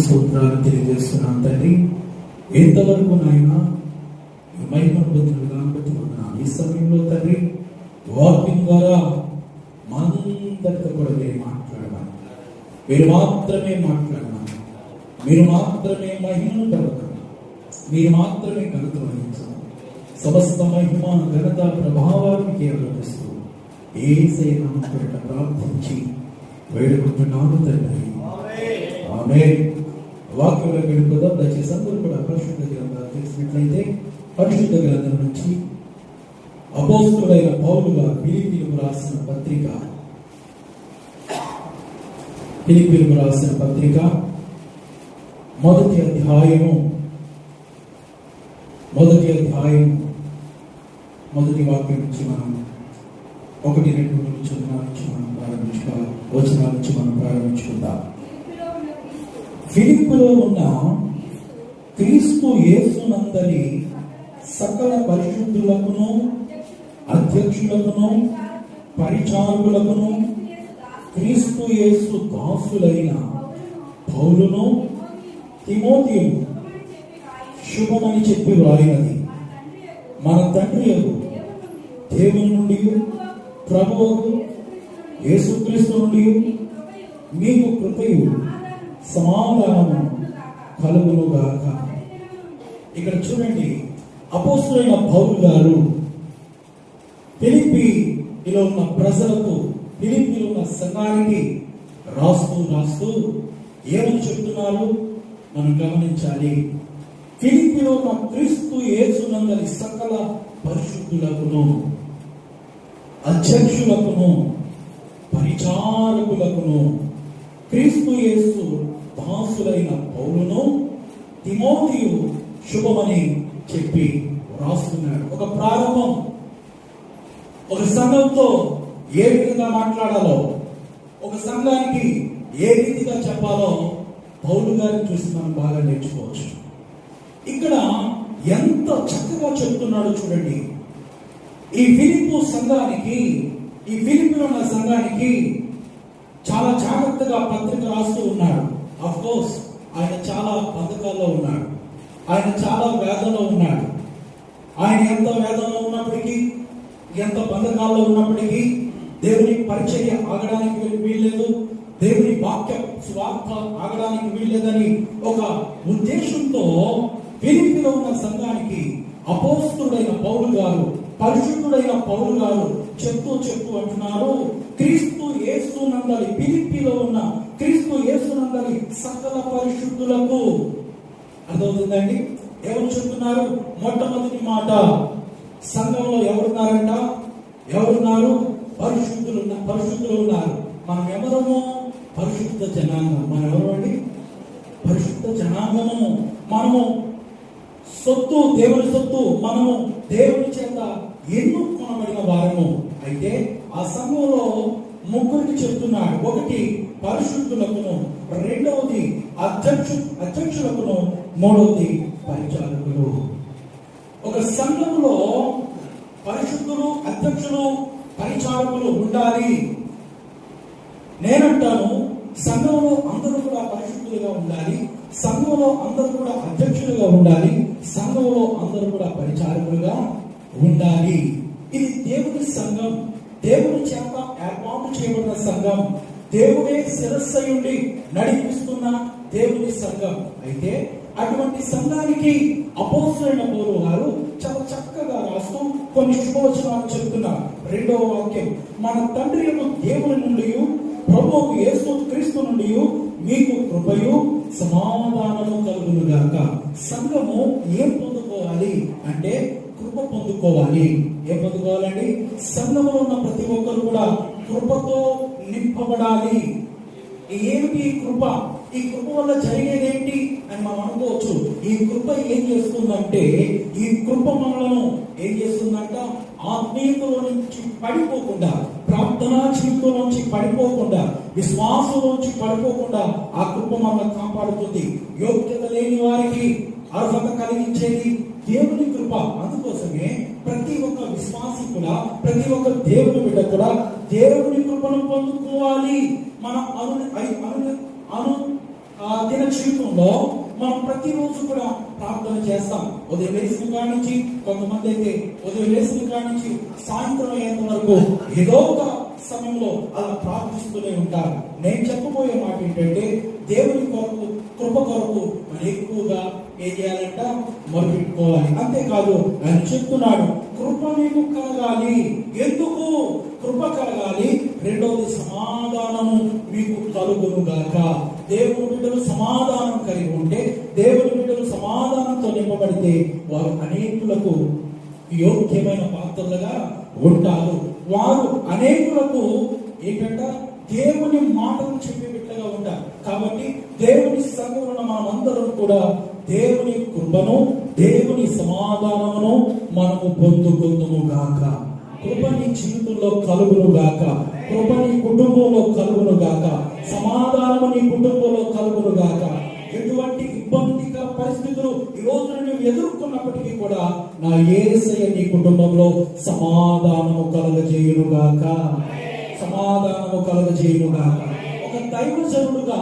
స్తోత్రాలు తెలియజేస్తున్నాను తండ్రి. ఎంతవరకు నాయన మహిమ పొందులుగా పెట్టుకున్నాను ఈ సమయంలో తండ్రి. వాక్యం ద్వారా మనందరితో కూడా మీరు మాట్లాడాలి, మీరు మాత్రమే మాట్లాడాలి, మీరు మాత్రమే మహిమను పెడతారు, మీరు మాత్రమే ఘనత వహించాలి. సమస్త మహిమ ఘనత ప్రభావాన్ని కేవలపిస్తూ యేసయ్య నామమున ప్రార్థించి వేడుకుంటున్నాను తండ్రి. ఆమేన్. వాక్యంలో వెళ్ళిపోదాం. దయచేసి అందరూ కూడా పరిశుద్ధ గ్రంథాలు తెలిసినట్లయితే పరిశుద్ధ గ్రంథం నుంచి అపోస్తలుడైన పౌలు గారు ఫిలిప్పీయులకు రాసిన పత్రిక మొదటి అధ్యాయము మొదటి వాక్యం నుంచి మనం 1-2 వచనాల నుంచి మనం ప్రారంభించుకుందాం. ఫిలిప్పులో ఉన్న క్రీస్తు యేసునందలి సకల పరిశుద్ధులకును అధ్యక్షులకును పరిచారకులకును క్రీస్తు యేసు దాసులైన పౌలును తిమోతియును శుభమని చెప్పి వ్రాయినది మన తండ్రి దేవుని నుండి ప్రభువు యేసుక్రీస్తు నుండి మీకు కృపయు సమాధానము కలుగునుగాక. ఇక్కడ చూడండి, అపోస్తలుడైన పౌలు గారు ఫిలిప్పీలో ఉన్న ప్రజలకు, ఫిలిప్పీలో ఉన్న సంఘానికి రాస్తూ ఏమని చెప్తున్నారు మనం గమనించాలి. ఫిలిప్పీలో ఉన్న క్రీస్తు యేసునందలి సకల పరిశుద్ధులకును అధ్యక్షులకును పరిచారకులకును క్రీస్తు యేసు దాసులైన పౌలును తిమోతియు శుభమని చెప్పి రాస్తున్నాడు. ఒక ప్రారంభం, ఒక సంఘంతో ఏ విధంగా మాట్లాడాలో, ఒక సంఘానికి ఏ రీతిగా చెప్పాలో పౌలు గారిని చూసి మనం బాగా నేర్చుకోవచ్చు. ఇక్కడ ఎంత చక్కగా చెప్తున్నాడో చూడండి. ఈ ఫిలిప్పు సంఘానికి, ఈ ఫిలిప్పులో ఉన్న సంఘానికి చాలా జాగ్రత్తగా పత్రిక రాస్తూ ఉన్నాడు. ఆఫ్ కోర్స్ ఆయన చాలా పథకాల్లో ఉన్నాడు, ఆయన చాలా వేదనలో ఉన్నాడు. ఆయన ఎంత వేదనలో ఉన్నప్పటికీ, ఎంత బంధకాల్లో ఉన్నప్పటికీ దేవుని పరిచర్య ఆగడానికి వీల్లేదు, దేవుని వాక్య స్వార్థ ఆగడానికి వీల్లేదని ఒక ఉద్దేశంతో ఫిలిప్పీలో ఉన్న సంఘానికి అపోస్తలుడైన పౌలు గారు, పరిశుద్ధుడైన పౌలు గారు చెప్తూ అంటున్నారు, క్రీస్తు యేసునందలి, ఫిలిప్పీలో ఉన్న క్రీస్తు యేసునందలి సకల పరిశుద్ధులకు. అర్థమవుతుందండి? ఎవరు చెప్తున్నారు? మొట్టమొదటి మాట, సంఘంలో ఎవరున్నారంట? ఎవరున్నారు? పరిశుద్ధులు ఉన్నారు. మనం ఎవరము? పరిశుద్ధ జనాంగం. మనం ఎవరు అండి? పరిశుద్ధ జనాంగము. మనము సొత్తు, దేవుని సొత్తు. మనము దేవుని చేత ఎన్నుకొనబడిన వారము. అయితే ఆ సంఘంలో ముగ్గురికి చెప్తున్నాడు. ఒకటి పరిశుద్ధులకును, రెండవది అధ్యక్షులకును, మూడవది పరిచారకులు. ఒక సంఘంలో పరిశుద్ధులు, అధ్యక్షులు, పరిచారకులు ఉండాలి. నేనంటాను, సంఘంలో అందరూ కూడా పరిశుద్ధులుగా ఉండాలి, సంఘంలో అందరూ కూడా అధ్యక్షులుగా ఉండాలి, సంఘంలో అందరూ కూడా పరిచారకులుగా ఉండాలి. ఇది దేవుని సంఘం, దేవుని చేత ఏర్పాటు చేయబడిన సంఘం, దేవుడే శిరస్సయుండి నడిపిస్తున్న దేవుని సంఘం. అయితే అటువంటి సంఘానికి అపోస్తలుడైన పౌలు గారు చాలా చక్కగా రాస్తూ కొన్ని శుభవచనాలు చెప్తున్నారు. 2వ వాక్యం, మన తండ్రి యొక్క దేవుని నుండి ప్రభువు యేసు క్రీస్తు నుండి మీకు కృపయు సమాధానము కలుగునుగాక. సంఘము ఏం పొందుకోవాలి అంటే కృప పొందుకోవాలి. ఏం పొందుకోవాలండి? సంఘంలో ఉన్న ప్రతి ఒక్కరు కూడా కృపతో నింపబడాలి. ఏమిటి కృప? ఈ కృప వల్ల జరిగేది ఏంటి అని మనం అనుకోవచ్చు. ఈ కృప ఏం చేస్తుందంటే, ఈ కృప మనలను ఏం చేస్తుందంట, ఆత్మీయతలో నుంచి పడిపోకుండా, ప్రార్థనా జీవితం నుంచి పడిపోకుండా, విశ్వాసం నుంచి పడిపోకుండా ఆ కృప మనల్ని కాపాడుతుంది. యోగ్యత లేని వారికి అర్హత కలిగించేది దేవుని కృప. అందుకోసమే ప్రతి ఒక్క విశ్వాసి కూడా, ప్రతి ఒక్క దేవుని బిడ్డ కూడా దేవుని కృపను పొందుకోవాలి. మన దిన జీవితంలో మనం ప్రతిరోజు కూడా ప్రార్థన చేస్తాం. ఉదయం లేచిన కాడి నుంచి, కొంతమంది అయితే ఉదయం లేచిన కాడి నుంచి సాయంత్రం అయ్యేంత వరకు ఏదో ఒక సమయంలో అలా ప్రార్థిస్తూనే ఉంటారు. నేను చెప్పబోయే మాట ఏంటంటే, దేవుని కొరకు, కృప కొరకు మనం ఎక్కువగా ఏం చేయాలంట? మొరపెట్టుకోవాలి. అంతేకాదు ఆయన చెప్తున్నాడు, కృప మీకు కలగాలి. ఎందుకు కృప కలగాలి? రెండవది, సమాధానము మీకు కలుగును గాక. దేవుని బిడ్డలు సమాధానం కలిగి ఉంటే, దేవుని బిడ్డలు సమాధానంతో నింపబడితే వారు అనేకులకు యోగ్యమైన పాత్రలుగా ఉంటారు. వారు అనేకులకు ఏంటంట? దేవుని మాటలు చెప్పే బిడ్డగా ఉంటారు. కాబట్టి దేవుని సంఘంలో మనమందరం కూడా దేవుని కృపను, దేవుని సమాధానమును మనము పొందుకుందుము గాక. కృప నీ జీవితంలో కలుగును గాక. కృప నీ కుటుంబంలో కలుగును గాక. సమాధానము నీ కుటుంబంలో కలుగును గాక. ఎటువంటి ఇబ్బందికర పరిస్థితులు ఈ రోజు నువ్వు ఎదుర్కొన్నప్పటికీ కూడా నా యేసయ్య నీ కుటుంబంలో సమాధానము కలుగజేయును గాక. సమాధానము కలుగజేయును గాక. ఒక దైవజనుడుగా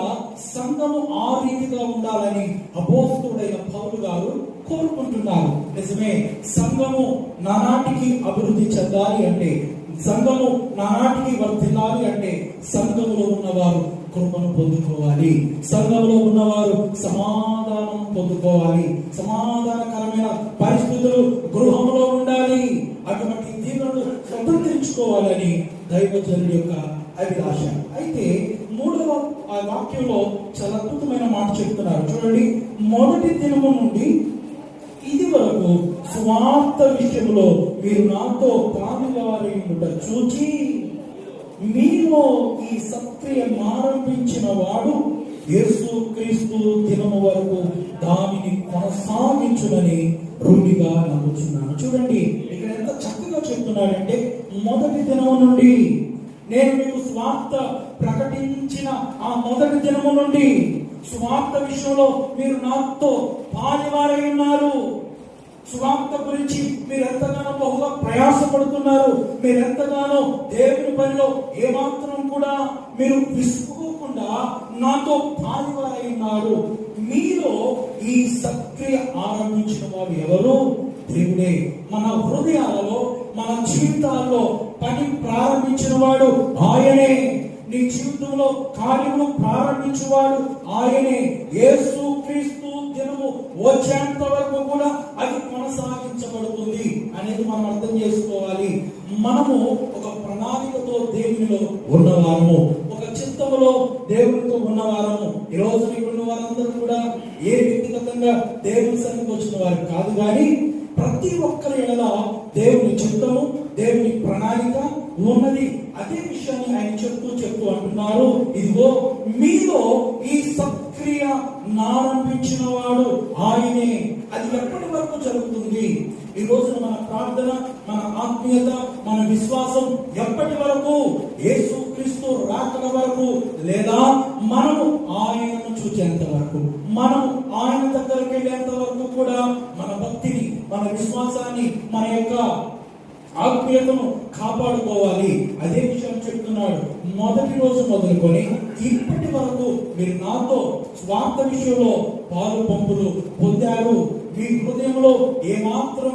సంఘము ఆ రీతిగా ఉండాలని అపోస్తలుడైన పౌలు గారు కోరుకుంటున్నారు. నిజమే, సంఘము నానాటికి అభివృద్ధి చెందాలి అంటే, సంఘము నానాటికి వర్ధిల్లాలి అంటే, సంఘములో ఉన్నవారు కృపను పొందుకోవాలి. సంఘంలో ఉన్నవారు సమాధానం పొందుకోవాలి. సమాధానకరమైన పరిస్థితులు గృహంలో ఉండాలి. అటువంటి దీవులను స్వతంత్రించుకోవాలని దైవజనుడి యొక్క అభిలాష. అయితే మూడవ వాక్యంలో చాలా అద్భుతమైన మాట చెప్తున్నారు. చూడండి, మొదటి దినము నుండి ఇది వరకు సువార్త విషయంలో మీరు నాతో పాలువారి చూచి మీలో ఈ సత్క్రియ ఆరంభించిన వాడు యేసుక్రీస్తు దినము వరకు దానిని కొనసాగించునని రూఢిగా నమ్ముచున్నాను. చూడండి, ఇక్కడ ఎంత చక్కగా చెప్తున్నాడంటే, మొదటి దినము నుండి, నేను మీకు స్వార్థ ప్రకటించిన ఆ మొదటి దినము నుండి స్వార్థ విషయంలో మీరు నాతో పాలువారై ఉన్నారు. స్వార్థ గురించి మీరు ఎంతగానో బహుగా ప్రయాసపడుతున్నారు. మీరు ఎంతగానో దేవుని పనిలో ఏమాత్రం కూడా మీరు విసుక్కోకుండా నాతో పాలువారై ఉన్నారు. మీలో ఈ సక్రియ ఆరంభించిన వాడు ఎవరు? దేవుడే. మన హృదయాలలో, మన జీవితాల్లో పని ప్రారంభించిన వాడు ఆయనే. నీ జీవితంలో కార్యములు ప్రారంభించేవాడు ఆయనే. యేసుక్రీస్తు దినము వచ్చేంత వరకు కూడా అది కొనసాగించబడుతుంది అనేది మనం అర్థం చేసుకోవాలి. మనము ఒక ప్రణాళికతో దేవునిలో ఉన్నవారము, ఒక చిత్తములో దేవునితో ఉన్నవారము. ఈ రోజు ఉన్న వారందరూ కూడా ఏ వ్యక్తిగతంగా దేవుని సన్నిధికి వచ్చిన వారు కాదు, కానీ ప్రతి ఒక్కరి ఎడల దేవుని చిత్తము, దేవుని ప్రణాళిక ఉన్నది. అదే విషయాన్ని ఆయన చెప్తూ అంటున్నారు, ఇదిగో మీలో ఈ సక్రియ ఆరంభించిన వాడు ఆయనే. అది ఎప్పటి వరకు జరుగుతుంది? ఈ రోజున మన ప్రార్థన, మన ఆత్మీయత, మన విశ్వాసం ఎప్పటి వరకు? యేసుక్రీస్తు రాకడ వరకు, లేదా మనము ఆయనను చూచేంత వరకు, మనం ఆయన దగ్గరికి వెళ్ళేంత వరకు కూడా మన భక్తిని, మన విశ్వాసాన్ని, మన యొక్క ఆత్మీయతను కాపాడుకోవాలి. అదే విషయం చెప్తున్నాడు. మొదటి రోజు మొదలుకొని ఇప్పటి వరకు మీరు నాతో స్వార్థ విషయంలో పాలు పంపులు పొందారు. మీ హృదయంలో ఏమాత్రం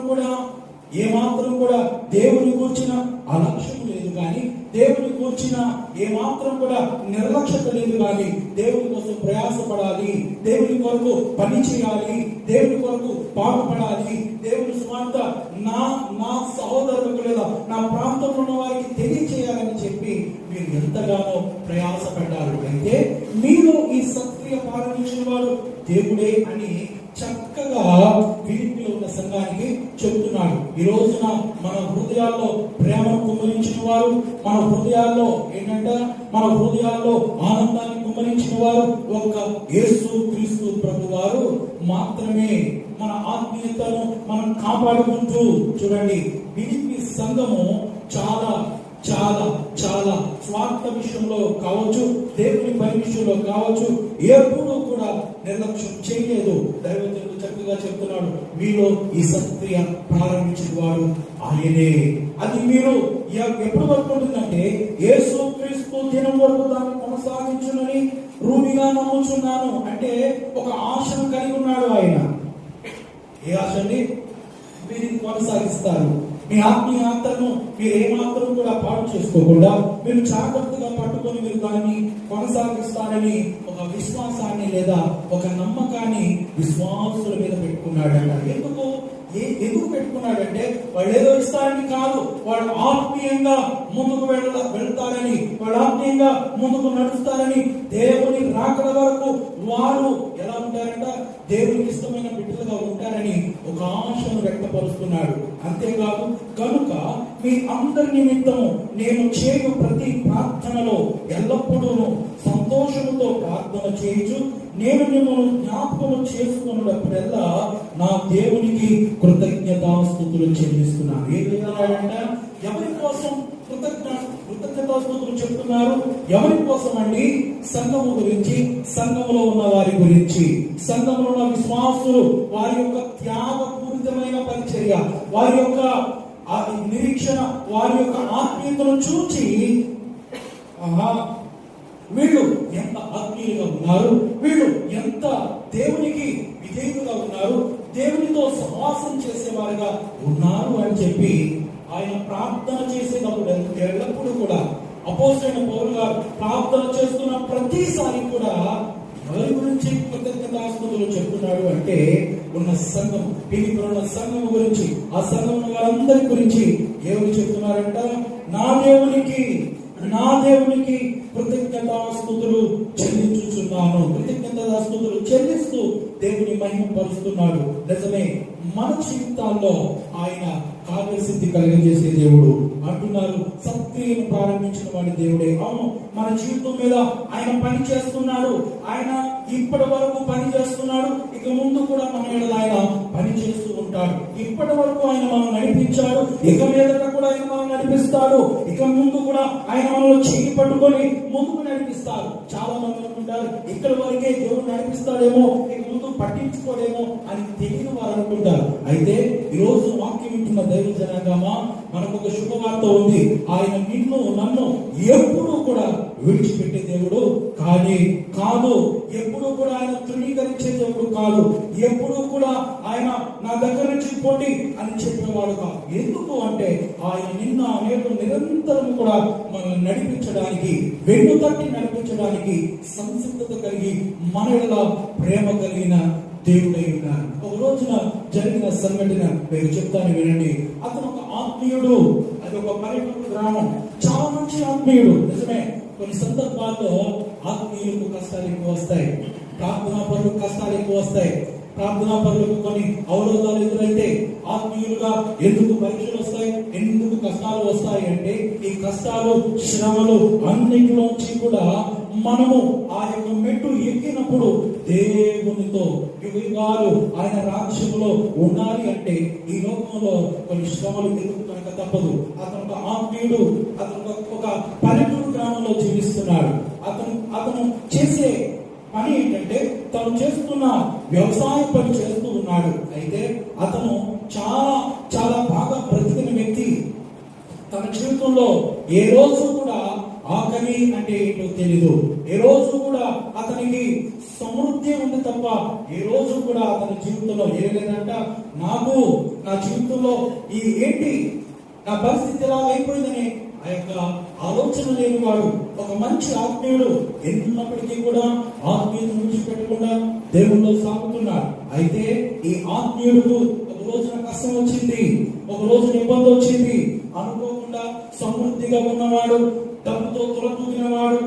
కూడా దేవుని కూర్చిన అలక్ష్యం లేదు, కానీ దేవుని కూర్చిన ఏమాత్రం కూడా నిర్లక్ష్యత లేదు, కానీ దేవుని కోసం ప్రయాసపడాలి, దేవుని కొరకు పని చేయాలి, దేవుని కొరకు పాటుపడాలి. దేవుని స్వార్థ నా సహోదరులకు లేదా నా ప్రాంతంలో ఉన్న వారికి తెలియచేయాలని చెప్పి మీరు ఎంతగానో ప్రయాసపడ్డారు. అయితే మీరు ఈ సత్క్రియ ప్రారంభించిన వాడు దేవుడే అని చక్కగా ఫిలిప్పీలో ఉన్న సంఘానికి చెప్తున్నాడు. ఈ రోజున మన హృదయాల్లో ప్రేమను కుమ్మరించిన వారు, మన హృదయాల్లో మన హృదయాల్లో ఆనందాన్ని కుమ్మరించిన వారు ఒక్క యేసుక్రీస్తు ప్రభువారు మాత్రమే. మన ఆత్మీయతను మనం కాపాడుకుంటూ, చూడండి, ఫిలిప్పీ సంఘము చాలా చాలా చాలా స్వార్థ విషయంలో కావచ్చు, దేవుని పని విషయంలో కావచ్చు, ఎప్పుడూ కూడా నిర్లక్ష్యం చేయలేదు. దైవజనుడు చక్కగా చెప్తున్నాడు, మీలో ఈ సత్క్రియ ప్రారంభించిన వాడు ఆయనే. అది మీరు ఎప్పుడు వరకు ఉంటుందంటే యేసుక్రీస్తు దినం వరకు దాన్ని కొనసాగించునని రూఢిగా నమ్ముచున్నాను అంటే ఒక ఆశను కలిగి ఉన్నాడు ఆయన. ఏ ఆశ అండి? మీరు కొనసాగిస్తారు. మీ ఆత్మీయ యాత్రను మీరు ఏమాత్రం కూడా పాడు చేసుకోకుండా మీరు జాగ్రత్తగా పట్టుకొని మీరు దాన్ని కొనసాగిస్తారని ఒక విశ్వాసాన్ని లేదా ఒక నమ్మకాన్ని విశ్వాసుల మీద పెట్టుకున్నాడంట. ఎందుకు పెట్టుకున్నాడంటే వాళ్ళు ఏదో ఇస్తారని కాదు, వాళ్ళు ఆత్మీయంగా ముందుకు వెళ్తారని, వాళ్ళు ఆత్మీయంగా ముందుకు నడుస్తారని, దేవుని రాకడ వరకు వారు ఎలా ఉంటారంట, దేవునికి ఇష్టమైన బిడ్డలుగా ఉంటారని ఒక ఆశను వ్యక్తపరుస్తున్నాడు. అంతేకాదు, కనుక మీ అందరి నిమిత్తము నేను చేయు ప్రతి ప్రార్థనలో ఎల్లప్పుడూ సంతోషముతో ప్రార్థన చేయొచ్చు, నేను మిమ్మల్ని జ్ఞాపకం చేసుకున్నప్పుడల్లా నా దేవునికి కృతజ్ఞతాస్తుతులు చెల్లిస్తున్నాను. ఏం చెప్తున్నాడంట? ఎవరి కోసం కృతజ్ఞతాస్తుతులు చెప్తున్నారు? ఎవరి కోసం అండి? సంఘము గురించి, సంఘములో ఉన్న వారి గురించి, సంఘములో ఉన్న విశ్వాసులు వారి యొక్క త్యాగపూరితమైన పరిచర్య, వారి యొక్క నిరీక్షణ, వారి యొక్క ఆత్మీయతను చూచి వీళ్ళు ఎంత ఆత్మీయులుగా ఉన్నారు, వీళ్ళు ఎంత దేవునికి విధేయులుగా ఉన్నారు, దేవునితో సహవాసం చేసేవారుగా ఉన్నారు అని చెప్పి ఆయన ప్రార్థన చేసేటప్పుడు ఎల్లప్పుడూ కూడా అపోస్తలుడైన పౌలు గారు ప్రార్థన చేస్తున్న ప్రతిసారి కూడా ఎవరి గురించి కృతజ్ఞతాస్తుతులు చెప్తున్నాడు అంటే ఉన్న సంఘం, పిలిపిలో ఉన్న సంఘం గురించి, ఆ సంఘం వారందరి గురించి ఎవరు చెప్తున్నారంట? నా దేవునికి కృతజ్ఞతాస్తుతులు చెల్లించుచున్నాను. కృతజ్ఞతాస్తుతులు చెల్లిస్తూ దేవుని మహిమపరుస్తున్నాడు. నిజమే, మన జీవితాల్లో ఆయన కార్యసిద్ధి కలిగజేసే దేవుడు అంటున్నారు. సత్క్రియను ప్రారంభించిన వాడి దేవుడే. అవును, మన జీవితం మీద ఆయన పని చేస్తున్నాడు. ఆయన ఇప్పటి వరకు పని చేస్తున్నాడు, ఇక ముందు కూడా మన మీద ఆయన పని చేస్తూ ఉంటాడు. ఇప్పటి వరకు ఆయన మనం నడిపించాడు, ఇక మీదట కూడా ఆయన మనం నడిపిస్తాడు. ఇక ముందు కూడా ఆయన మనలో చేయి పట్టుకొని ముందుకు నడిపిస్తాడు. చాలా మంది అనుకుంటారు ఇక్కడి వరకే దేవుడు నడిపిస్తాడేమో, ఇక ముందు పట్టించుకోలేమో అని తెలియని వారు అనుకుంటారు. అయితే ఈ రోజు వాక్యం వింటున్న దైవ జనాంగమా, మనకు ఒక శుభవార్త ఉంది. ఆయన నిన్ను నన్ను ఎప్పుడూ కూడా విడిచిపెట్టే దేవుడు కాదు. ఎప్పుడు కూడా ఆయన తృణీకరించే దేవుడు కాదు. ఎప్పుడు కూడా ఆయన నా దగ్గర నుంచి పోండి అని చెప్పేవాడు కాదు. ఎందుకు అంటే ఆయన నిన్న నేడు నిరంతరం కూడా మనల్ని నడిపించడానికి, వెన్ను తట్టి నడిపించడానికి సంసిద్ధత కలిగి మనలో ప్రేమ కలిగిన దేవుడై ఉన్నారు. ఒక రోజున జరిగిన సంఘటన మీరు చెప్తాను వినండి. అతను ఒక ఆత్మీయుడు. అది ఒక పల్లెటూరు గ్రామం. చాలా మంచి ఆత్మీయుడు. నిజమే, కొన్ని సందర్భాల్లో ఆత్మీయులకు కష్టాలు ఎక్కువ వస్తాయి, ప్రార్థనా పరులకు కష్టాలు ఎక్కువ వస్తాయి. ప్రార్థనా పరులకు కొన్ని అవరోధాలు ఎదురైతే ఆత్మీయులుగా ఎందుకు పరీక్షలు వస్తాయి, ఎందుకు కష్టాలు వస్తాయి అంటే ఈ కష్టాలు, శ్రమలు అన్నిటిలోంచి కూడా మనము ఆ యొక్క మెట్టు ఎక్కినప్పుడు దేవునితో యుగాలు ఆయన రాజ్యములో ఉండాలి అంటే ఈ లోకంలో కొన్ని శ్రమలు ఎదుర్కొనక తప్పదు. అతను ఒక ఆత్మీయుడు. అతను ఒక పల్లెటూరు గ్రామంలో జీవిస్తున్నాడు. అతను చేసే పని ఏంటంటే తను చేస్తున్న వ్యవసాయ పని చేస్తూ ఉన్నాడు. అయితే అతను చాలా చాలా బాగా బ్రతికిన వ్యక్తి. తన జీవితంలో ఏ రోజు కూడా ఆకలి అంటే ఏంటో తెలీదు. ఏ రోజు కూడా అతనికి సమృద్ధి ఉంది తప్ప ఏ రోజు కూడా అతని జీవితంలో ఏ లేదంట నాకు నా జీవితంలో ఈ ఏంటి నా పరిస్థితి ఎలా అయిపోయిందని ఆ యొక్క ఆలోచన లేనివాడు, ఒక మంచి ఆత్మీయుడు. ఎన్నప్పటికీ కూడా ఆత్మీయతను విడిచిపెట్టకుండా దేవుల్లో సాగుతున్నాడు. అయితే ఈ ఆత్మీయుడు ఒక రోజున కష్టం వచ్చింది, ఒక రోజున ఇబ్బంది వచ్చింది. అనుకోకుండా సమృద్ధిగా ఉన్నవాడు, డబ్బుతో తులతూగినవాడు,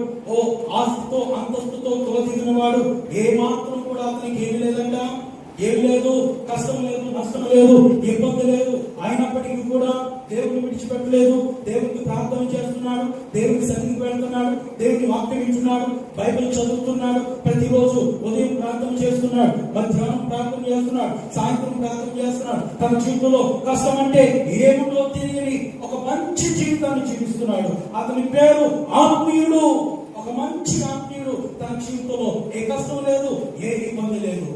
ఆస్తితో అంతస్తుతో తులతూగినవాడు, ఏ మాత్రం కూడా అతనికి ఏమి లేదంట, ఏం లేదు, కష్టం లేదు, నష్టం లేదు, ఇబ్బంది లేదు. అయినప్పటికీ కూడా దేవుని విడిచిపెట్టలేదు. దేవునికి ప్రార్థన చేస్తున్నాడు, దేవుని సన్నిధికి వెళ్తున్నాడు, దేవుని వాక్యం వింటున్నాడు, బైబిల్ చదువుతున్నాడు. ప్రతిరోజు ఉదయం ప్రార్థన చేస్తున్నాడు, మధ్యాహ్నం ప్రార్థన చేస్తున్నాడు, సాయంత్రం ప్రార్థన చేస్తున్నాడు. తన జీవితంలో కష్టం అంటే ఏమిటో తెలియని ఒక మంచి జీవితాన్ని జీవిస్తున్నాడు. అతని పేరు ఆత్మీయుడు. ఒక మంచి ఆత్మీయుడు. తన జీవితంలో ఏ కష్టం లేదు, ఏ ఇబ్బంది లేదు.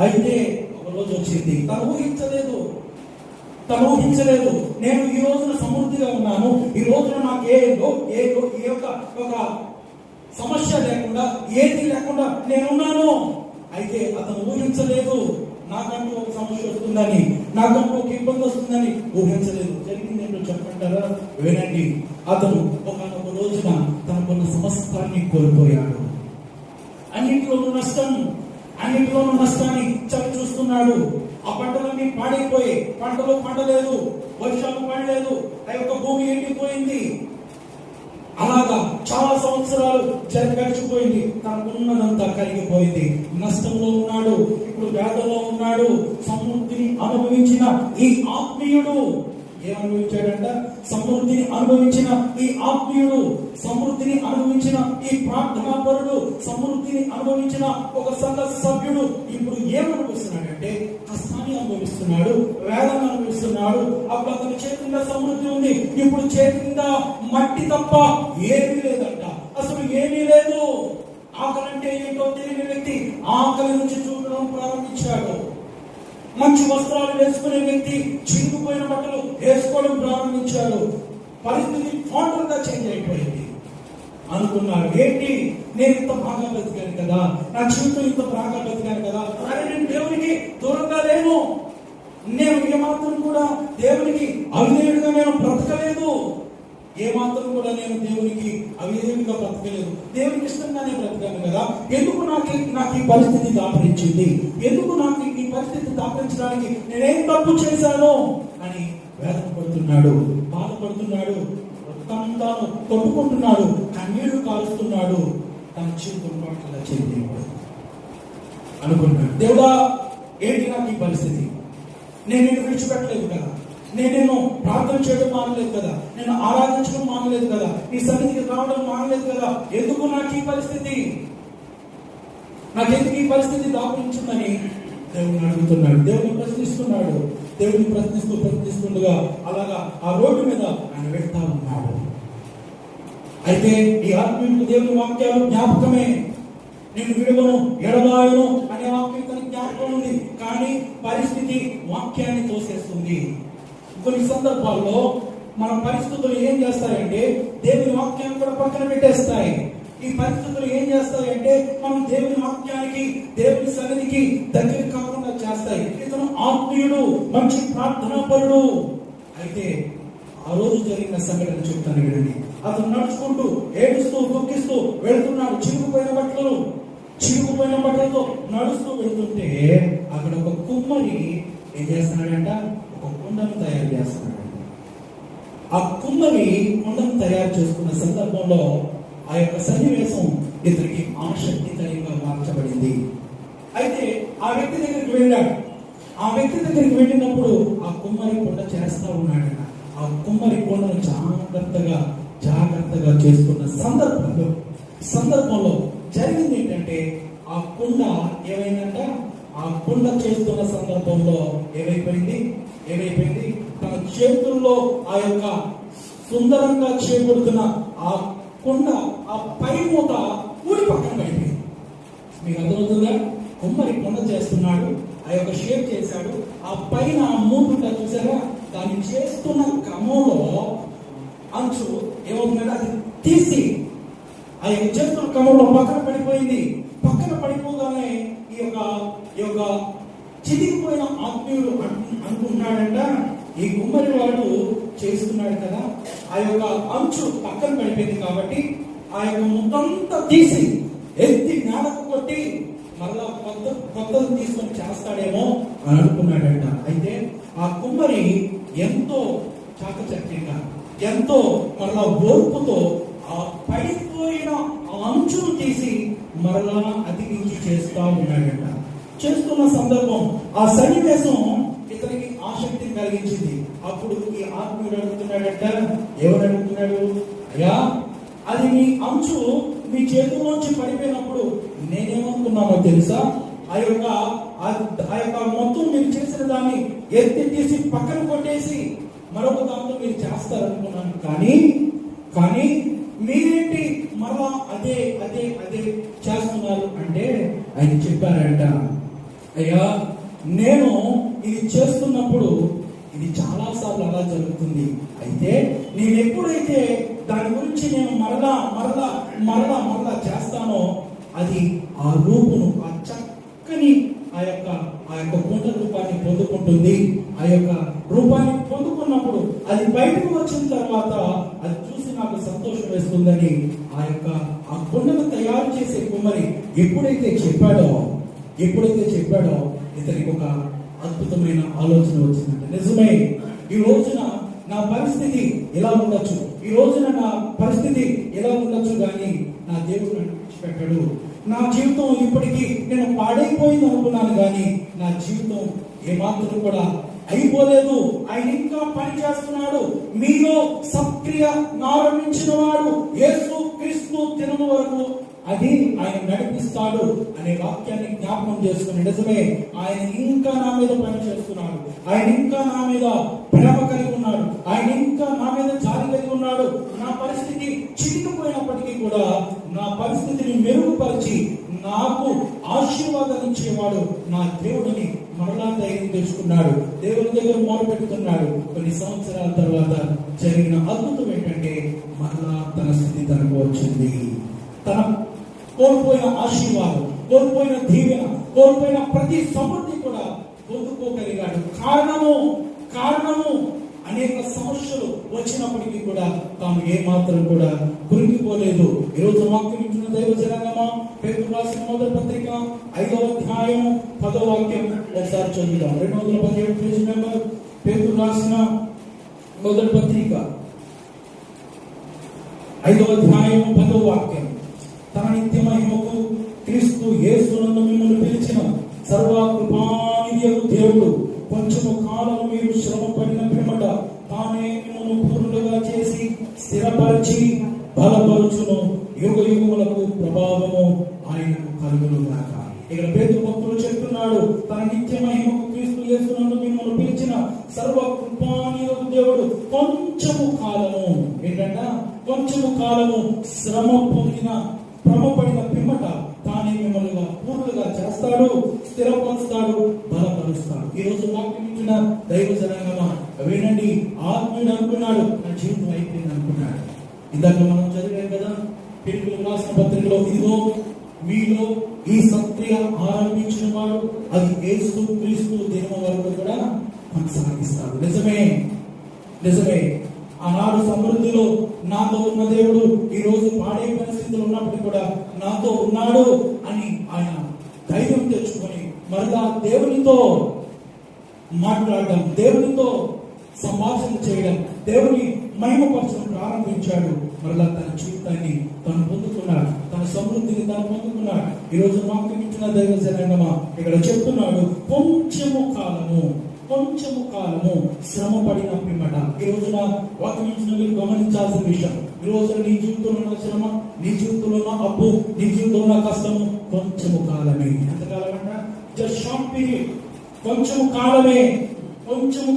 అయితే ఒక రోజు వచ్చింది, తను ఊహించలేదు. నేను ఈ రోజున సమృద్ధిగా ఉన్నాను, ఈ రోజున నాకు ఒక సమస్య లేకుండా, ఏది లేకుండా నేనున్నాను. అయితే అతను ఊహించలేదు, నాకంటూ ఒక సమస్య వస్తుందని, నాకంటూ ఒక ఇబ్బంది వస్తుందని ఊహించలేదు. జరిగింది ఏంటో చెప్పంటారా? వినండి. అతను ఒకనొక రోజున తనకున్న సమస్తాన్ని కోల్పోయాడు. అన్నింటిలోనూ నష్టాన్ని చవి చూస్తున్నాడు. ఆ పంటలన్నీ పాడైపోయి, పంటలు పండలేదు, వర్షాలు పడలేదు, ఆ యొక్క భూమి ఎండిపోయింది. అలాగా చాలా సంవత్సరాలు గడిచిపోయింది. తనకున్నదంతా కరిగిపోయింది. నష్టంలో ఉన్నాడు, ఇప్పుడు వేదనలో ఉన్నాడు. సమృద్ధిని అనుభవించిన ఈ ఆత్మీయుడు ఏమనుభవించాడంట? సమృద్ధిని అనుభవించిన ఈ ఆత్మీయుడు, సమృద్ధిని అనుభవించిన ఈ ప్రార్థనాపరుడు, సమృద్ధిని అనుభవించిన ఒక సంఘ సభ్యుడు ఇప్పుడు ఏమనుభవిస్తున్నాడంటే కష్టాన్ని అనుభవిస్తున్నాడు, వేదన అనుభవిస్తున్నాడు. అప్పుడు అతని చేతిలో సమృద్ధి ఉంది, ఇప్పుడు చేతిలో మట్టి తప్ప ఏమీ లేదంట. అసలు ఏమీ లేదు. ఆకలి అంటే ఏంటో తెలియని వ్యక్తి ఆకలి నుంచి చూడడం ప్రారంభించాడు. మంచి వస్త్రాలు వేసుకునే వ్యక్తి చిరిగిపోయిన బట్టలు వేసుకోవడం ప్రారంభించాడు. పరిస్థితి టోటల్ గా చేంజ్ అయిపోయింది. అనుకున్నాడు, ఏంటి నేను ఇంత బాగా బతికాను కదా, నా జీవితం ఇంత బాగా బతికాను కదా, అరే నేను దేవునికి దూరంగా లేను, నేను ఏమాత్రం కూడా దేవునికి అవిధేయుడిగా నేను బ్రతకలేదు, ఏమాత్రం కూడా నేను దేవునికి అవిధేయుడిగా బ్రతకలేదు, దేవునికి ఇష్టంగానే బ్రతకాను కదా, ఎందుకు నాకు ఈ పరిస్థితి దాపరించింది, ఎందుకు నాకు ఈ పరిస్థితి దాపరించడానికి నేనేం తప్పు చేశాను అని వేదన పడుతున్నాడు, బాధపడుతున్నాడు, తాను కొట్టుకుంటున్నాడు, కన్నీళ్లు కాలుస్తున్నాడు. తన జీవితం పట్ల చెంది అనుకున్నాడు, దేవుడా ఏంటి నాకు ఈ పరిస్థితి, నేను నిన్ను విడిచిపెట్టలేదు కదా, నేను ప్రార్థన చేయడం మానలేదు కదా, నేను ఆరాధించడం మానలేదు కదా, నీ సన్నిధికి రావడం మానలేదు కదా, ఎందుకు నాకు ఈ పరిస్థితి, నాకెందుకు ఈ పరిస్థితి దాపరించిందని దేవుని అడుగుతున్నాడు. దేవుని ప్రశ్నిస్తున్నాడు. దేవుని ప్రశ్నిస్తుండగా అలాగా ఆ రోడ్డు మీద ఆయన వెళ్తా ఉన్నాడు. అయితే ఈ ఆత్మీయులకు దేవుని వాక్యాలు జ్ఞాపకమే. నేను విడువను ఎడబాయను అనే వాక్యం తనకి జ్ఞాపకం ఉంది, కానీ పరిస్థితి వాక్యాన్ని తోసేస్తుంది. కొన్ని సందర్భాల్లో మన పరిస్థితులు ఏం చేస్తాయంటే దేవుని వాక్యాన్ని కూడా పక్కన పెట్టేస్తాయి. ఈ పరిస్థితులు ఏం చేస్తాయంటే మనం దేవుని వాక్యానికి, దేవుని సన్నిధికి దగ్గర కాకుండా చేస్తాయి. ఇతను ఆత్మీయుడు, మంచి ప్రార్థనాపరుడు. అయితే ఆ రోజు జరిగిన సంఘటన చెప్తాను వినండి. అతను నడుచుకుంటూ ఏడుస్తూ దుఃఖిస్తూ వెళ్తున్నాడు. చిరుగుపోయిన బట్టలతో నడుస్తూ వెళ్తుంటే అక్కడ ఒక కుమ్మరి ఏం చేస్తున్నాడంట, ఒక కుండను తయారు చేస్తున్నాడు. ఆ కుమ్మరి కుండను తయారు చేసుకున్న సందర్భంలో ఆ యొక్క సన్నివేశం ఇతనికి ఆసక్తికరంగా మార్చబడింది. అయితే ఆ వ్యక్తి దగ్గరికి వెళ్ళాడు. ఆ వ్యక్తి దగ్గరికి వెళ్ళినప్పుడు ఆ కుమ్మరి కుండ చేస్తా ఉన్నాడు. ఆ కుమ్మరి కుండను జాగ్రత్తగా చేస్తున్న సందర్భంలో జరిగింది ఏంటంటే ఆ కుండ ఏమైందంట, ఆ కుండ చేస్తున్న సందర్భంలో ఏమైపోయింది, తన చేతుల్లో ఆ యొక్క సుందరంగా చేయబడుతున్న ఆ కుండ, ఆ పై మూత ఊడి పక్కన పడిపోయింది. మీకు అర్థమవుతుందా? కుమ్మరి కుండ చేస్తున్నాడు, ఆ యొక్క షేప్ చేశాడు, ఆ పైన మూత చూసారా, దాన్ని చేస్తున్న క్రమంలో అంచు ఏమవుతుందంటే అది తీసి ఆ యొక్క చేస్తున్న క్రమంలో పక్కన పడిపోయింది. పక్కన పడిపోగానే ఈ యొక్క చితికిపోయిన ఆత్మీయుడు అనుకుంటున్నాడంట, ఈ కుమ్మరి వాడు చేస్తున్నాడు కదా, ఆ యొక్క అంచు పక్కన పడిపోయింది కాబట్టి ఆ యొక్క ముద్దంతా తీసి ఎత్తి నేలకు కొట్టి మళ్ళా కొత్తది తీసుకొని చేస్తాడేమో అని అనుకున్నాడంట. అయితే ఆ కుమ్మరి ఎంతో చాకచక్యంగా, ఎంతో మరలా ఓర్పుతో ఆ పడిపోయిన ఆ అంచును తీసి మరలా అతికించి చేస్తా ఉన్నాడంట. చేస్తున్న సందర్భం, ఆ సన్నివేశం ఇతనికి ఆసక్తిని కలిగించింది. అప్పుడు ఈ ఆత్మీయుడు అడుగుతున్నాడంట, ఎవరు అడుగుతున్నాడు, అయ్యా అది మీ అంచు మీ చేతుల్లోంచి పడిపోయినప్పుడు నేనేమనుకున్నానో తెలుసా, ఆ యొక్క మొత్తం మీరు చేసిన దాన్ని ఎత్తి తీసి పక్కన కొట్టేసి మరొక దాంతో మీరు చేస్తారనుకున్నాను, కానీ మీరేంటి మరలా అదే చేస్తున్నారు అంటే ఆయన చెప్పారంట, అయ్యా నేను ఇది చేస్తున్నప్పుడు ఇది చాలా సార్లు అలా జరుగుతుంది. అయితే నేను ఎప్పుడైతే దాని గురించి నేను మరలా చేస్తానో అది ఆ రూపును, ఆ చక్కని ఆ యొక్క గుండ రూపాన్ని పొందుకుంటుంది. ఆ యొక్క రూపాన్ని పొందుకున్నప్పుడు అది బయటకు వచ్చిన తర్వాత అది చూసి నాకు సంతోషం వేస్తుందని ఆ గుండను తయారు చేసే కుమ్మరి ఎప్పుడైతే చెప్పాడో ఇతనికి ఒక అద్భుతమైన ఆలోచన వచ్చిందంటే, నిజమే ఈ రోజున నా పరిస్థితి ఎలా ఉండొచ్చు, కానీ నా దేవుడు నన్ను విడిచిపెట్టాడు. నా జీవితం ఇప్పటికీ నేను పాడైపోయింది అనుకున్నాను, కానీ నా జీవితం ఏమాత్రం కూడా అయిపోలేదు. ఆయన ఇంకా పని చేస్తున్నాడు. మీలో సక్రియ ఆరంభించిన వాడు యేసు క్రీస్తు దినము వరకు అది ఆయన నడిపిస్తాడు అనే వాక్యాన్ని జ్ఞాపకం చేసుకుని, నిజమే ఆయన ఇంకా నా మీద పని చేస్తున్నాడు, ఆయన ఇంకా నా మీద ప్రేమ కలిగి ఉన్నాడు, ఆయన ఇంకా నా మీద జాలి కలిగి ఉన్నాడు. నా పరిస్థితి చిరిగిపోయినప్పటికీ కూడా నా పరిస్థితిని మెరుగుపరిచి నాకు ఆశీర్వాదం ఇచ్చేవాడు నా దేవుడిని మరలా ధైర్యం తెచ్చుకున్నాడు. దేవుని దగ్గర మొదలుపెట్టుకున్నాడు. కొన్ని సంవత్సరాల తర్వాత జరిగిన అద్భుతం ఏంటంటే, మరలా తన స్థితి తనకు వచ్చింది. తన కోల్పోయిన ఆశీర్వాదం, కోల్పోయిన దీవెన, కోల్పోయిన ప్రతి సమృద్ధి కూడా పొందుకోగలిగాడు. కారణము అనేక సమస్యలు వచ్చినప్పటికీ కూడా తాము ఏమాత్రం కూడా కురిగిపోలేదు. ఈరోజు వాక్యం ఇచ్చిన దైవ జనాంగమా, పేతురు రాసిన మొదటి పత్రిక 5వ అధ్యాయము 10వ వాక్యం ఒకసారి చదువుదాం. 217 పేజీ నెంబర్, పేతురు రాసిన మొదటి పత్రిక 5వ అధ్యాయము 10వ వాక్యం. తన నిత్య మహిమకు క్రీస్తు యేసునందు మిమ్మల్ని పిలిచిన సర్వకృపానిధియగు దేవుడు కొంచెము కాలం మీరు శ్రమ పడిన పిమ్మట తానే మిమ్మల్ని పూర్ణులుగా చేసి స్థిరపరిచి బలపరుచును. యుగములకు ప్రభావము ఆయనకు కలుగును గాక. ఇక్కడ పేతురు భక్తులు చెప్తున్నాడు, తన నిత్య మహిమకు క్రీస్తు యేసునందు మిమ్మల్ని పిలిచిన సర్వకృపానిధియగు దేవుడు కొంచెము కాలము శ్రమ పడిన పిమ్మట తానే మిమ్మల్ని పూర్తిగా చేస్తాడు, స్థిరపరుస్తాడు, బలపరుస్తాడు. ఈ రోజు వాక్యం ఇచ్చిన దైవ జనాంగమా వినండి. ఆత్మీయుడు అనుకున్నాడు నా జీవితం అయిపోయింది అనుకున్నాడు. ఇందాక మనం చదివాం కదా, పిలుపులకు రాసిన పత్రికలో, ఇదిగో మీలో ఈ సక్రియ ఆరంభించిన వాడు అది యేసు క్రీస్తు దినం వరకు కూడా కొనసాగిస్తాడు. నిజమే ఆనాడు సమృద్ధిలో నాతో ఉన్న దేవుడు ఈ రోజు పాడే పరిస్థితులు ఉన్నప్పుడు కూడా నాతో ఉన్నాడు అని ఆయన ధైర్యం తెచ్చుకొని మరలా దేవునితో మాట్లాడడం, దేవునితో సంభాషణ చేయడం, దేవుని మహిమపరచడం ప్రారంభించాడు. మరలా తన జీవితాన్ని తను పొందుకున్నాడు, తన సమృద్ధిని తను పొందుకున్నాడు. ఈ రోజు వాక్యం ఇచ్చిన దైవ జనాంగమా ఇక్కడ చెప్తున్నాడు, కొంచెము కాలము శ్రమ పడిన పిమ్మట. ఈ రోజున వాక్యం ఇచ్చిన మీరు గమనించాల్సిన విషయం, ఈ రోజున నీ జీవితంలో ఉన్న శ్రమ, నీ జీవితంలో ఉన్న అప్పు, నీ జీవితంలో ఉన్న కష్టము కొంచెము కాలమే. ఎంతకాలం అంట? Just short period. కొంచెము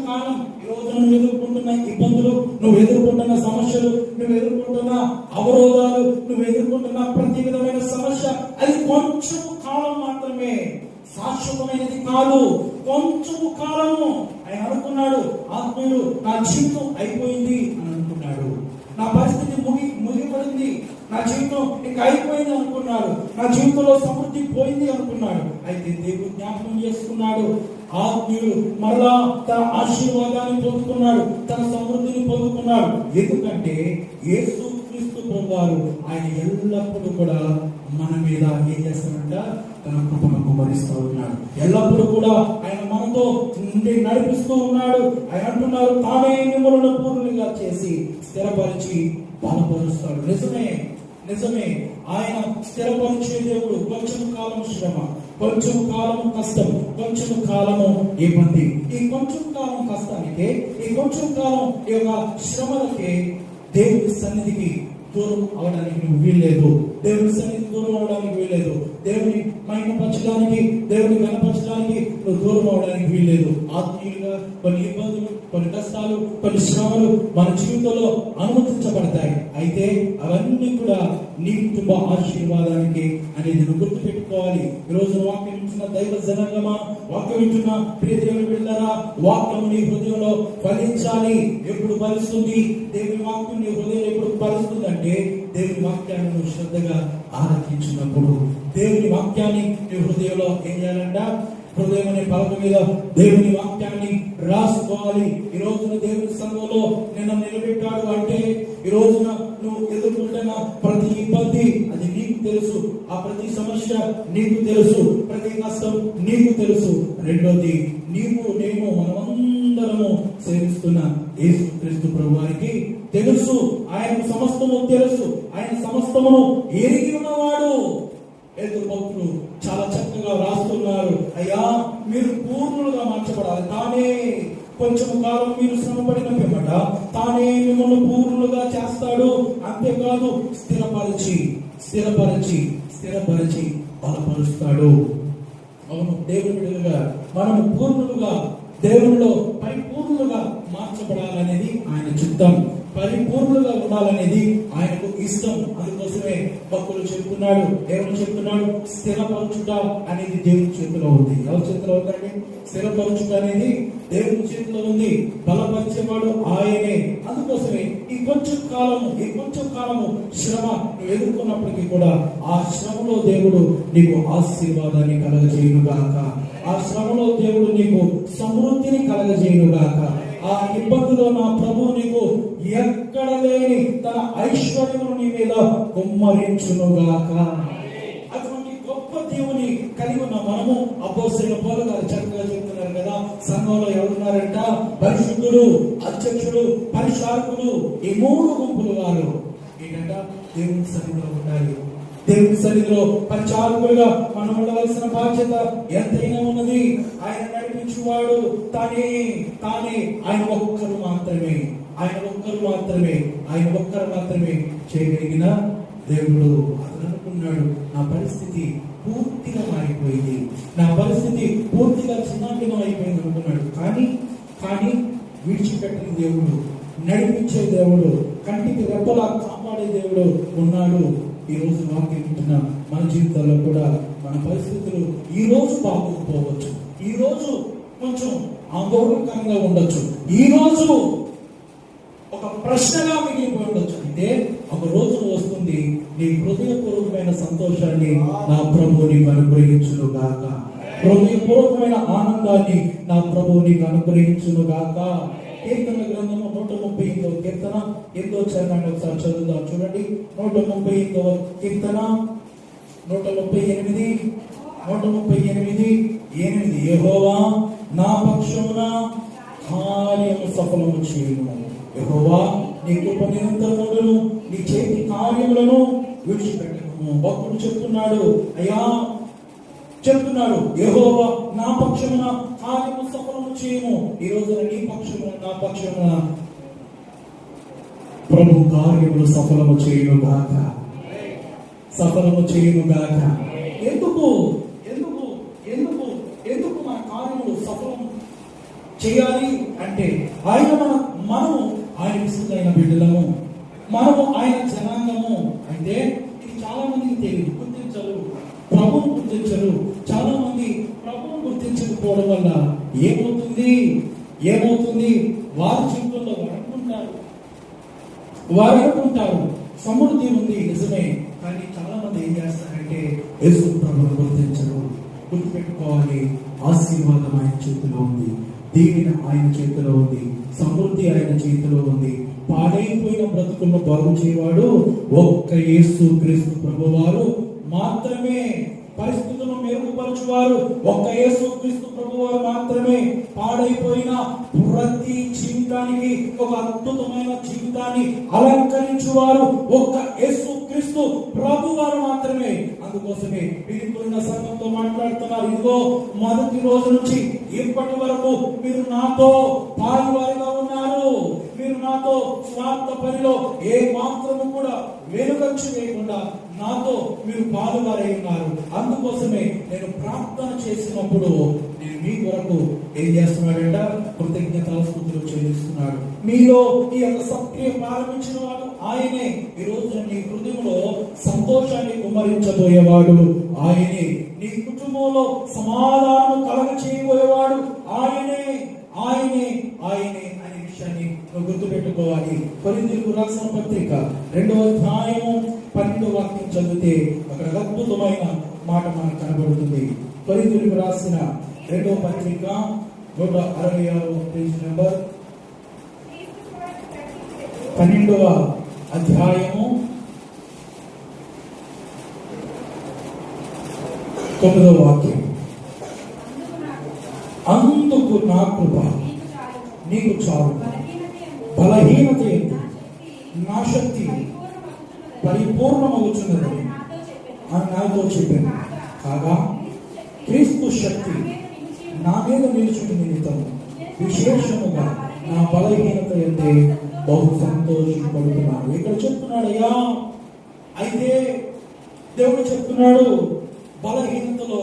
కాలం. ఈ రోజు నువ్వు ఎదుర్కొంటున్న ఇబ్బందులు, నువ్వు ఎదుర్కొంటున్న సమస్యలు, నువ్వు ఎదుర్కొంటున్న అవరోధాలు, నువ్వు ఎదుర్కొంటున్న ప్రతి విధమైన సమస్య, అది కొంచెము కాలం మాత్రమే, శాశ్వతమైనది కాదు. కొంచెము కాలము. ఆయన అనుకున్నాడు, ఆత్మీయుడు నా జీవితం అయిపోయింది అని అనుకున్నాడు, నా పరిస్థితి ముగిపడింది, నా జీవితం ఇంకా అయిపోయింది అనుకున్నాడు, నా జీవితంలో సమృద్ధి పోయింది అనుకున్నాడు. అయితే దేవుడు జ్ఞాపకం చేసుకున్నాడు, ఆత్మీయుడు మరలా తన ఆశీర్వాదాన్ని పొందుకున్నాడు, తన సమృద్ధిని పొందుకున్నాడు. ఎందుకంటే యేసు క్రీస్తు ప్రభువారు ఆయన ఎల్లప్పుడూ కూడా మన మీద ఏం చేస్తాడంట? తన కృపను కుమరిస్తూ ఉన్నాడు. ఎల్లప్పుడూ కూడా ఆయన మనతో నుండి నడిపిస్తూ ఉన్నాడు. ఆయన అంటున్నారు, తానే మిమ్మల్ని పూర్ణులుగా చేసి స్థిరపరిచి బలపరుస్తాడు. నిజమే ఆయన స్థిరపరిచే దేవుడు. కొంచెం కాలం శ్రమ, కొంచెం కాలం కష్టం, కొంచెం కాలము ఇబ్బంది. ఈ కొంచెం కాలం కష్టానికి, ఈ కొంచెం కాలం ఈ యొక్క శ్రమలకి దేవుని సన్నిధికి దూరం అవడానికి నువ్వు వీల్లేదు. దేవుని సన్నిధికి దూరం అవడానికి వీల్లేదు. దేవుని మహిమపరచడానికి, దేవుని గణపరచడానికి నువ్వు దూరం అవడానికి వీల్లేదు. ఆత్మీయులుగా కొన్ని ఇబ్బందులు, కొన్ని కష్టాలు, కొన్ని శ్రమలు మన జీవితంలో అనుమతించబడతాయి. అయితే అవన్నీ కూడా నీ కుటుంబ ఆశీర్వాదానికి అనేది నువ్వు గుర్తు పెట్టుకోవాలి. ఈ రోజు వాక్యం వింటున్న దైవ జనాంగమా, వాక్యం వింటున్న ప్రియ దేవుని బిడ్డలారా, వాక్యం నీ హృదయంలో ఫలించాలి. ఎప్పుడు ఫలిస్తుంది? దేవుని వాక్యం నీ హృదయంలో ఎప్పుడు ఫలిస్తుంది అంటే దేవుని వాక్యాన్ని నువ్వు శ్రద్ధగా ఆరాధించినప్పుడు. దేవుని వాక్యాన్ని నీ హృదయంలో ఏం చేయాలంట? హృదయం అనే పలక మీద దేవుని వాక్యాన్ని రాసుకోవాలి. ఈ రోజున దేవుని సంఘంలో నిన్ను నిలబెట్టాడు అంటే ఈ రోజున నువ్వు ఎదుర్కొంటున్న ప్రతి ఇబ్బంది అది నీకు తెలుసు, ఆ ప్రతి సమస్య నీకు తెలుసు, ప్రతి కష్టం నీకు తెలుసు. రెండోది, నీవు నేను మనమందరము సేవిస్తున్న యేసుక్రీస్తు ప్రభువారికి తెలుసు. ఆయన సమస్తము తెలుసు, ఆయన సమస్తమును ఎరిగి ఉన్నవాడు. పేతురు భక్తులు చాలా చక్కగా రాస్తున్నారు, అయ్యా మీరు పూర్ణులుగా మార్చబడాలి. తానే కొంచెం కాలం మీరు శ్రమపడిన పిమ్మట తానే మిమ్మల్ని పూర్ణులుగా చేస్తాడు. అంతేకాదు స్థిరపరిచి స్థిరపరిచి స్థిరపరిచి బలపరుస్తాడు. అవును, దేవుని బిడ్డలుగా మనము పూర్ణులుగా, దేవునిలో పరిపూర్ణులుగా మార్చబడాలనేది ఆయన చిత్తం. పరిపూర్ణులుగా ఉండాలనేది ఆయనకు ఇష్టం. అందుకోసమే భక్తులు చెప్తున్నాడు, దేవుని చెప్తున్నాడు, స్థిరపరచుట అనేది దేవుని చేతిలో ఉంది. ఎవరి చేతిలో ఉందండి? స్థిరపరచుట అనేది దేవుని చేతిలో ఉంది. బలపరిచేవాడు ఆయనే. అందుకోసమే ఈ కొంచెం కాలము శ్రమ నువ్వు ఎదుర్కొన్నప్పటికీ కూడా ఆ శ్రమలో దేవుడు నీకు ఆశీర్వాదాన్ని కలగజేయునుగాక. ఆ శ్రమలో దేవుడు నీకు సమృద్ధిని కలగజేయునుగాక. ఆ ఇబ్బందులో నా ప్రభువు నీకు ఎక్కడ లేని తన ఐశ్వర్యమును నీ మీద కుమ్మరించునుగాక. అటువంటి గొప్ప దేవుని కలిగి ఉన్న మనము అపోస్తలుల పౌలు గారు చక్కగా చెప్తున్నారు కదా, సంఘంలో ఎవరున్నారంట? పరిశుద్ధులు, అధ్యక్షులు, పరిచారకులు, ఈ 3 గుంపులు వారు ఏంటంట? దేవుని సన్నిధిలో ఉండాలి. దేవుని సన్నిధిలో పరిచారకులుగా మనం ఉండవలసిన బాధ్యత ఎంతైనా ఉన్నది. ఆయన నడిపించువాడు తానే ఆయన ఒక్కరు మాత్రమే చేయగలిగిన దేవుడు. అతను అనుకున్నాడు, నా పరిస్థితి పూర్తిగా మారిపోయింది, నా పరిస్థితి పూర్తిగా చిన్నాభిన్నం అయిపోయింది అనుకున్నాడు. కానీ విడిచిపెట్టిన దేవుడు, నడిపించే దేవుడు, కంటికి రెప్పలా కాపాడే దేవుడు ఉన్నాడు. ఈ రోజు వాక్యం వింటున్న మన జీవితాల్లో కూడా మన పరిస్థితులు ఈ రోజు బాగోకపోవచ్చు, ఈ రోజు కొంచెం ఆందోళనకరంగా ఉండొచ్చు, ఈ రోజు ఒక ప్రశ్నగా మిగిలిపోయి ఉండొచ్చు. అయితే ఒక రోజు వస్తుంది, నీ హృదయపూర్వకమైన సంతోషాన్ని నా ప్రభువు నీకు అనుగ్రహించును గాక. హృదయపూర్వకమైన ఆనందాన్ని నా ప్రభువు నీకు అనుగ్రహించును గాక. కీర్తన గ్రంథము 138వ కీర్తన 8వ చరణాన్ని ఒకసారి చదువుదాం. చూడండి, 138వ కీర్తన 138:8 యెహోవా నా పక్షమున కార్యము సఫలము చేయును. యెహోవా నీ కృప నిరంతరమును, నీ చేతి కార్యములను విడిచిపెట్టను. భక్తుడు చెప్తున్నాడు, యెహోవా నా పక్షమున కార్యము సఫలము చేయము. ఈ రోజున నీ పక్షమున, నా పక్షమున ప్రభు కార్యములు సఫలము చేయును గాక. ఎందుకు మన కార్యములు సఫలం చేయాలి అంటే మనము ఆయన విసుగైన బిడ్డలము, మనము ఆయన జనాంగము. అంటే ఇది చాలా మందికి తెలియదు, గుర్తించరు, ప్రభువును గుర్తించరు. చాలా మంది ప్రభువును గుర్తించకపోవడం వల్ల ఏమవుతుంది? వారి జీవితంలో వారు అనుకుంటారు సమృద్ధి ఉంది, నిజమే. కానీ చాలా మంది ఏం చేస్తారంటే యేసు ప్రభువును గుర్తించరు. గుర్తుపెట్టుకోవాలి, ఆశీర్వాదం ఆయన చేతిలో ఉంది, దీవెన ఆయన చేతిలో ఉంది, సమృద్ధి ఆయన చేతిలో ఉంది. పాడైపోయిన బ్రతుకులను బాగు చేయవాడు ఒక్క యేసుక్రీస్తు ప్రభువారు మాత్రమే. పరిస్థితులను మెరుగుపరచువారు ఒక్క యేసుక్రీస్తు ప్రభువారు మాత్రమే. పాడైపోయిన ప్రతి జీవితానికి ఒక అద్భుతమైన జీవితాన్ని అలంకరించువారు ఒక్క యేసుక్రీస్తు ప్రభువారు మాత్రమే. అందుకోసమే పిలుపున్న సంఘంతో మాట్లాడుతున్నారు, ఇదిగో మొదటి రోజు నుంచి ఇప్పటి వరకు మీరు నాతో పాలువారిగా ఉన్నారు, మీరు నాతో స్వార్థ పనిలో ఏ మాత్రము కూడా వెనుకంచు వేయకుండా నాతో మీరు పాలుగారై ఉన్నారు. అందుకోసమే నేను ప్రార్థన చేసినప్పుడు నేను మీ కొరకు ఏం చేస్తున్నాడంట? కృతజ్ఞతాస్తుతులు చెల్లిస్తున్నాడు. మీలో ఈ యొక్క సక్రియ ప్రారంభించిన వాడు ఆయనే. ఈ రోజు నీ హృదయంలో సంతోషాన్ని కుమ్మరించబోయేవాడు ఆయనే. నీ కుటుంబంలో సమాధానం కలగ చేయబోయేవాడు ఆయనే ఆయనే ఆయనే అనే విషయాన్ని నువ్వు గుర్తుపెట్టుకోవాలి. కొరింథీయులకు రాసిన పత్రిక 2వ అధ్యాయము 12వ వాక్యం చదివితే అక్కడ అద్భుతమైన మాట మనకు కనబడుతుంది. కొరింథీయులకు రాసిన 2వ పత్రిక 166వ పేజ్ నెంబర్ 12వ అధ్యాయము 9వ వాక్యం. అందుకు నా కృప నీకు చాలు, బలహీనత ఎందు నా శక్తి పరిపూర్ణమవుతున్నది అని నాతో చెప్పాను. కాగా క్రీస్తు శక్తి నా మీద నిలుచుని నిమిత్తం విశేషముగా నా బలహీనత ఎందే బహు సంతోషపడుతున్నాడు. ఇక్కడ చెప్తున్నాడు అయ్యా. అయితే దేవుడు చెప్తున్నాడు, బలహీనతలో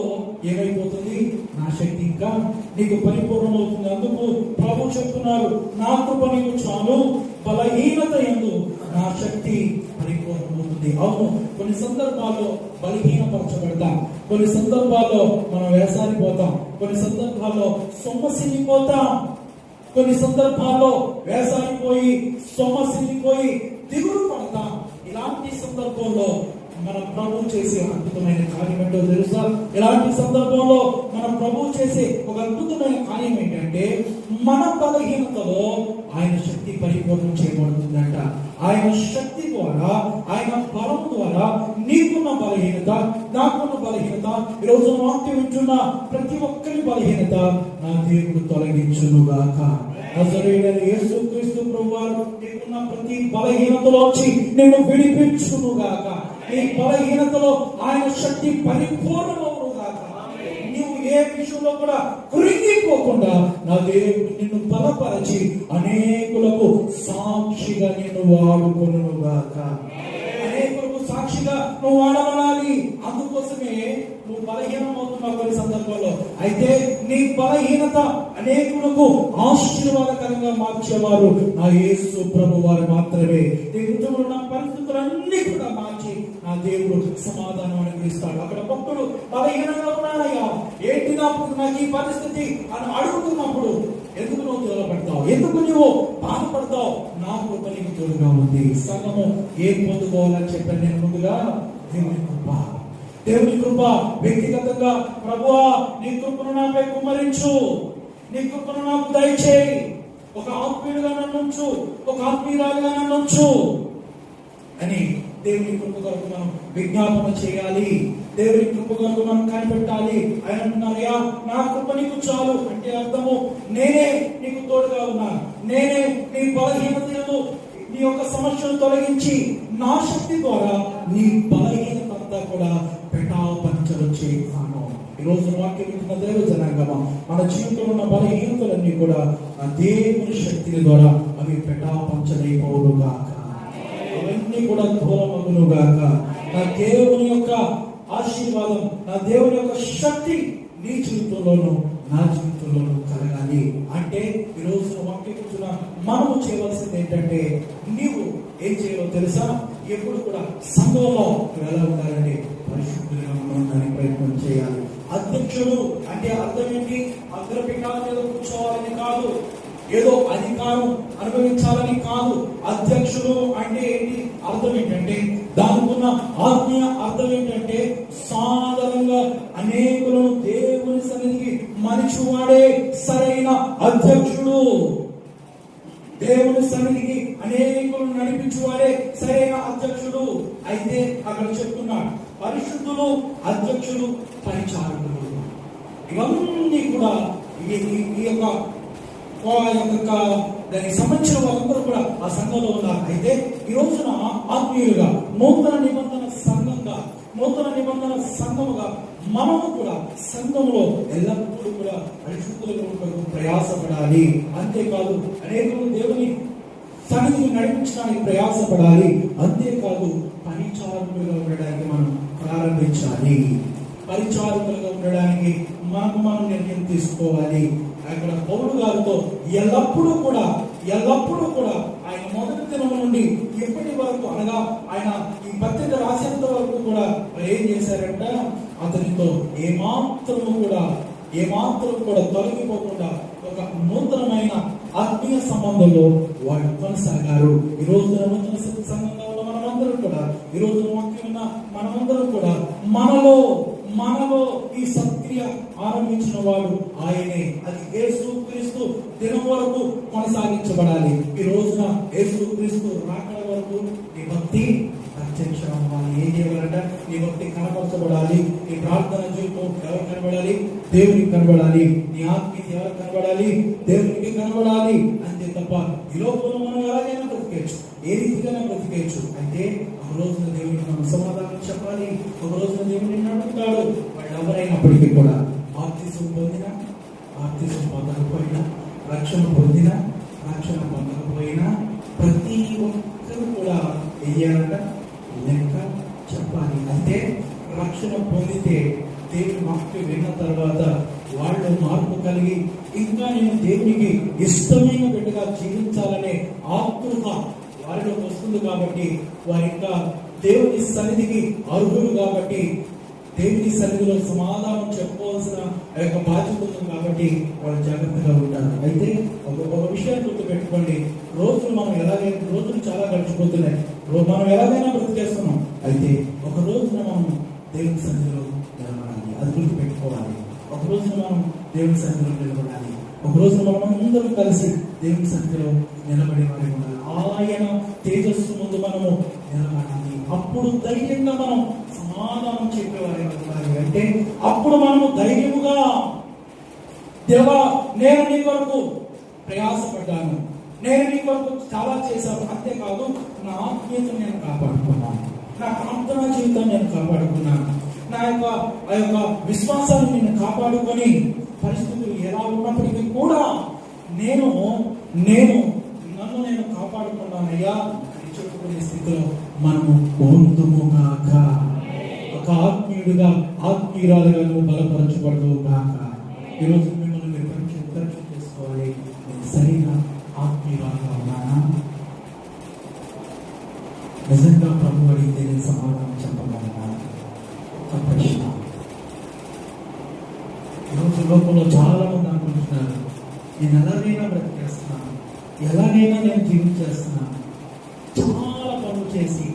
ఏమైపోతుంది? నా శక్తి ఇంకా నీకు పరిపూర్ణమవుతుంది. అందుకు ప్రభు చెప్తున్నారు, నా కృప నీకు చాలు, బలహీనత యందు నా శక్తి పరిపూర్ణమవుతుంది. అవును, కొన్ని సందర్భాల్లో బలహీనపరచబడతాం, కొన్ని సందర్భాల్లో మనం వేసారిపోతాం, కొన్ని సందర్భాల్లో సొమ్మసిల్లిపోతాం, కొన్ని సందర్భాల్లో వేసారిపోయి సొమ్మసిల్లిపోయి దిగులు పడతాం. ఇలాంటి సందర్భంలో మన ప్రభు చేసే అద్భుతమైన కార్యం ఏంటో తెలుసా? ఇలాంటి సందర్భంలో మన ప్రభు చేసే ఒక అద్భుతమైన కార్యం ఏంటంటే, మన బలహీనతలో ఆయన శక్తి పరిపూర్ణం చేయబడుతుందంట. ఆయన శక్తి ద్వారా, ఆయన బలం ద్వారా నీకున్న బలహీనత, నాకున్న బలహీనత, ఈరోజు వాక్యం వింటున్న ప్రతి ఒక్కరి బలహీనత నా దేవుడు తొలగించునుగాక. నజరేయుడైన యేసుక్రీస్తు ప్రభువారు నీకున్న ప్రతి బలహీనతలోంచి నిన్ను విడిపించునుగాక. నీ బలహీనతలో ఆయన శక్తి పరిపూర్ణమవునుగాక. నీవు ఏ విషయంలో కూడా కృంగిపోకుండా నా దేవుడు నిన్ను బలపరచి అనేకులకు సాక్షిగా నిన్ను వాడుకొనుగాక. అనేకులకు సాక్షిగా నువ్వు వాడబడాలి. అందుకోసమే నువ్వు బలహీనం అవుతున్నావు కొన్ని సందర్భాల్లో. అయితే నీ బలహీనత అనేకులకు ఆశీర్వాదకరంగా మార్చేవారు నా యేసు ప్రభు వారు మాత్రమే. నీ కుటుంబంలో ఉన్న పరిస్థితులన్నీ కూడా మార్చి నా దేవుడు సమాధానం అనుగ్రహిస్తాడు. అక్కడ భక్తుడు బలహీనంగా ఉన్నాడయ్యా, ఏంటి నాకు ఈ పరిస్థితి అని అడుగుతున్నప్పుడు ఎందుకు నువ్వు తోలపడతావు? ఎందుకు నువ్వు బాధపడతావు? నా కృప నీకు తోడుగా ఉంది. సంఘము ఏం పొందుకోవాలని చెప్పాను నేను ముందుగా? దేవుని కృప. దేవుని కృప. వ్యక్తిగతంగా ప్రభువా నీ కృపను నాపై కుమ్మరించు, నీ కృపను నాకు దయచేయి, ఒక ఆత్మీయుడిగా నన్ను ఉంచు, ఒక ఆత్మీయురాలుగా నన్ను ఉంచు అని దేవుని కృప కొరకు మనం విజ్ఞాపన చేయాలి. దేవుని కృప కొరకు మనం కనిపెట్టాలి. ఆయన అంటున్నారయ్యా, నా కృప నీకు చాలు అంటే అర్థము నేనే నీకు తోడుగా ఉన్నాను, నేనే నీ బలహీనతను, నీ యొక్క సమస్యను తొలగించి నా శక్తి ద్వారా నీ బలహీనత అంతా కూడా పెటాపంచలు చేస్తాను. ఈరోజు వాక్యం వింటున్న దేవ జనాంగమా, మన జీవితంలో ఉన్న బలహీనతలన్నీ కూడా ఆ దేవుని శక్తి ద్వారా అవి పెటాపంచలైపోవుగాక, అవన్నీ కూడా దూరమగునుగాక. నా దేవుని యొక్క ఆశీర్వాదం, నా దేవుని యొక్క శక్తి నీ జీవితంలోనూ నా జీవితంలోనూ కలగాలి అంటే ఈరోజు వాక్యం కూర్చున్న మనము చేయవలసింది ఏంటంటే, నీవు ఏం చేయాలో తెలుసా? ఎప్పుడు కూడా సంఘంలో ఎలా ఉండాలంటే పరిశుద్ధంగా ఉండడానికి ప్రయత్నం చేయాలి. అధ్యక్షుడు అంటే అర్థం ఏంటి? అగ్రపీఠాల మీద కూర్చోవాలని కాదు, ఏదో అధికారం అనుభవించాలని కాదు. అధ్యక్షుడు అంటే ఏంటి? అర్థం ఏంటంటే, దానికి ఉన్న ఆత్మీయ అర్థం ఏంటంటే, సాధారణంగా అనేకులను దేవుని సన్నిధికి మనిషివాడే సరైన అధ్యక్షుడు. దేవుని సన్నిధికి అనేకులను నడిపించువాడే సరైన అధ్యక్షుడు. అయితే అక్కడ చెప్తున్నాడు, పరిశుద్ధులు, అధ్యక్షులు, పరిచారకులు, ఇవన్నీ కూడా ఈ యొక్క దానికి సంబంధించిన వాళ్ళందరూ కూడా ఆ సంఘంలో ఉన్నారు. అయితే ఈ రోజున ఆత్మీయులుగా నూతన నిబంధన సంఘముగా మనము కూడా సంఘంలో ఎల్లప్పుడూ కూడా పరిశుద్ధులుగా ఉండటం ప్రయాసపడాలి. అంతేకాదు అనేకులు దేవుని సన్నిధిని నడిపించడానికి ప్రయాసపడాలి. అంతేకాదు పరిచారకులుగా ఉండడానికి మనం ప్రారంభించాలి. పరిచారకులుగా ఉండడానికి మనం నిర్ణయం తీసుకోవాలి. అక్కడ పౌలు గారితో ఎల్లప్పుడూ కూడా ఆయన మొదటి దినం నుండి ఇప్పటి వరకు, అనగా ఆయన ఈ పత్రిక రాసేంత వరకు కూడా ఏం చేశారంట, అతనితో ఏమాత్రం కూడా తొలగిపోకుండా ఒక నూతనమైన ఆత్మీయ సంబంధంలో వాళ్ళు కొనసాగారు. ఈ రోజు నూతన సంఘంగా ఉన్న మనమందరం కూడా, ఈ రోజు ముఖ్యమైన మనమందరం కూడా మనలో ఈ సత్క్రియ ఆరంభించిన వాడు ఆయనే. అది యేసుక్రీస్తు దినం వరకు కొనసాగించబడాలి. ఈ రోజున యేసుక్రీస్తు రాకడ వరకు నీ భక్తి ప్రత్యక్షం అవ్వాలి. ఏం చేయాలంట? నీ భక్తి కనపరచబడాలి. నీ ప్రార్థన జీవితం ఎవరు కనబడాలి? దేవునికి కనబడాలి. నీ ఆత్మీయత ఎవరు కనబడాలి? దేవునికి కనబడాలి. అంతే తప్ప ఈ లోకంలో మనం ఎలాగైనా బ్రతికేయచ్చు, ఏ రీతికైనా బ్రతికేయచ్చు. అయితే ఒక రోజున దేవునికి మనం సమాధానం చెప్పాలి. ఒక రోజున దేవుని అడుగుతాడు. వాళ్ళు ఎవరైనప్పటికీ కూడా బాప్తిసం పొందినా, బాప్తిసం పొందకపోయినా, రక్షణ పొందినా, రక్షణ పొందకపోయినా, ప్రతి ఒక్కరు కూడా వెయ్యాలంట లెక్క చెప్పాలి. అంటే రక్షణ పొందితే దేవుని వాక్యం విన్న తర్వాత వాళ్ళు మార్పు కలిగి ఇంకా నేను దేవునికి ఇష్టమైన బిడ్డగా జీవించాలనే ఆతృత వారిలో వస్తుంది. కాబట్టి వారి ఇంకా దేవుని సన్నిధికి అర్హులు. కాబట్టి దేవుని సన్నిధిలో సమాధానం చెప్పుకోవాల్సిన బాధ్యత ఉంది. కాబట్టి వాళ్ళు జాగ్రత్తగా ఉంటారు. అయితే ఒక విషయాన్ని గుర్తుపెట్టుకోండి. రోజులు చాలా గడిచిపోతున్నాయి. మనం ఎలాగైనా బ్రతికేస్తున్నాం. అయితే ఒక రోజున మనం దేవుని సన్నిధిలో నిలబడాలి. అది గుర్తుపెట్టుకోవాలి. ఒక రోజున మనం దేవుని సన్నిధిలో నిలబడాలి. ఒక రోజున మనం అందరం కలిసి దేవుని సన్నిధిలో నిలబడి వారి ఉండాలి. ఆయన తేజస్సు ముందు మనము నిలబడాలి. అప్పుడు ధైర్యంగా మనం సమాధానం చెప్పేవారి ఉండాలి. అంటే అప్పుడు మనము ధైర్యముగా, దేవా నేను నీ కొరకు ప్రయాసపడ్డాను, నేను నీ కొరకు చాలా చేశాను, అంతేకాదు నా ఆత్మీయతను నేను కాపాడుకున్నాను, నా ప్రార్థనా జీవితాన్ని నేను కాపాడుకున్నాను, నా యొక్క విశ్వాసాన్ని నేను కాపాడుకొని పరిస్థితులు ఎలా ఉన్నప్పటికీ కూడా నన్ను కాపాడుకున్నానయ్యా అని చెప్పుకునే స్థితిలో మనము పొందుము కాక, ఒక ఆత్మీయురాలుగా నువ్వు బలపరచబడదు కాక. ఈరోజు మిమ్మల్ని మీరు పరీక్ష చేసుకోవాలి. నేను సరైన ఆత్మీయురాలుగా ఉన్నానా? నిజంగా ప్రభు అడిగితే నేను సమాధానం చెప్పగలనా? ఒక ప్రశ్న. ఈరోజు లోకంలో చాలా మంది అనుకుంటున్నారు, నేను ఎలాగైనా బ్రతికేస్తున్నాను, ఎలాగైనా నేను జీవించేస్తున్నాను, చాలా పనులు చేసి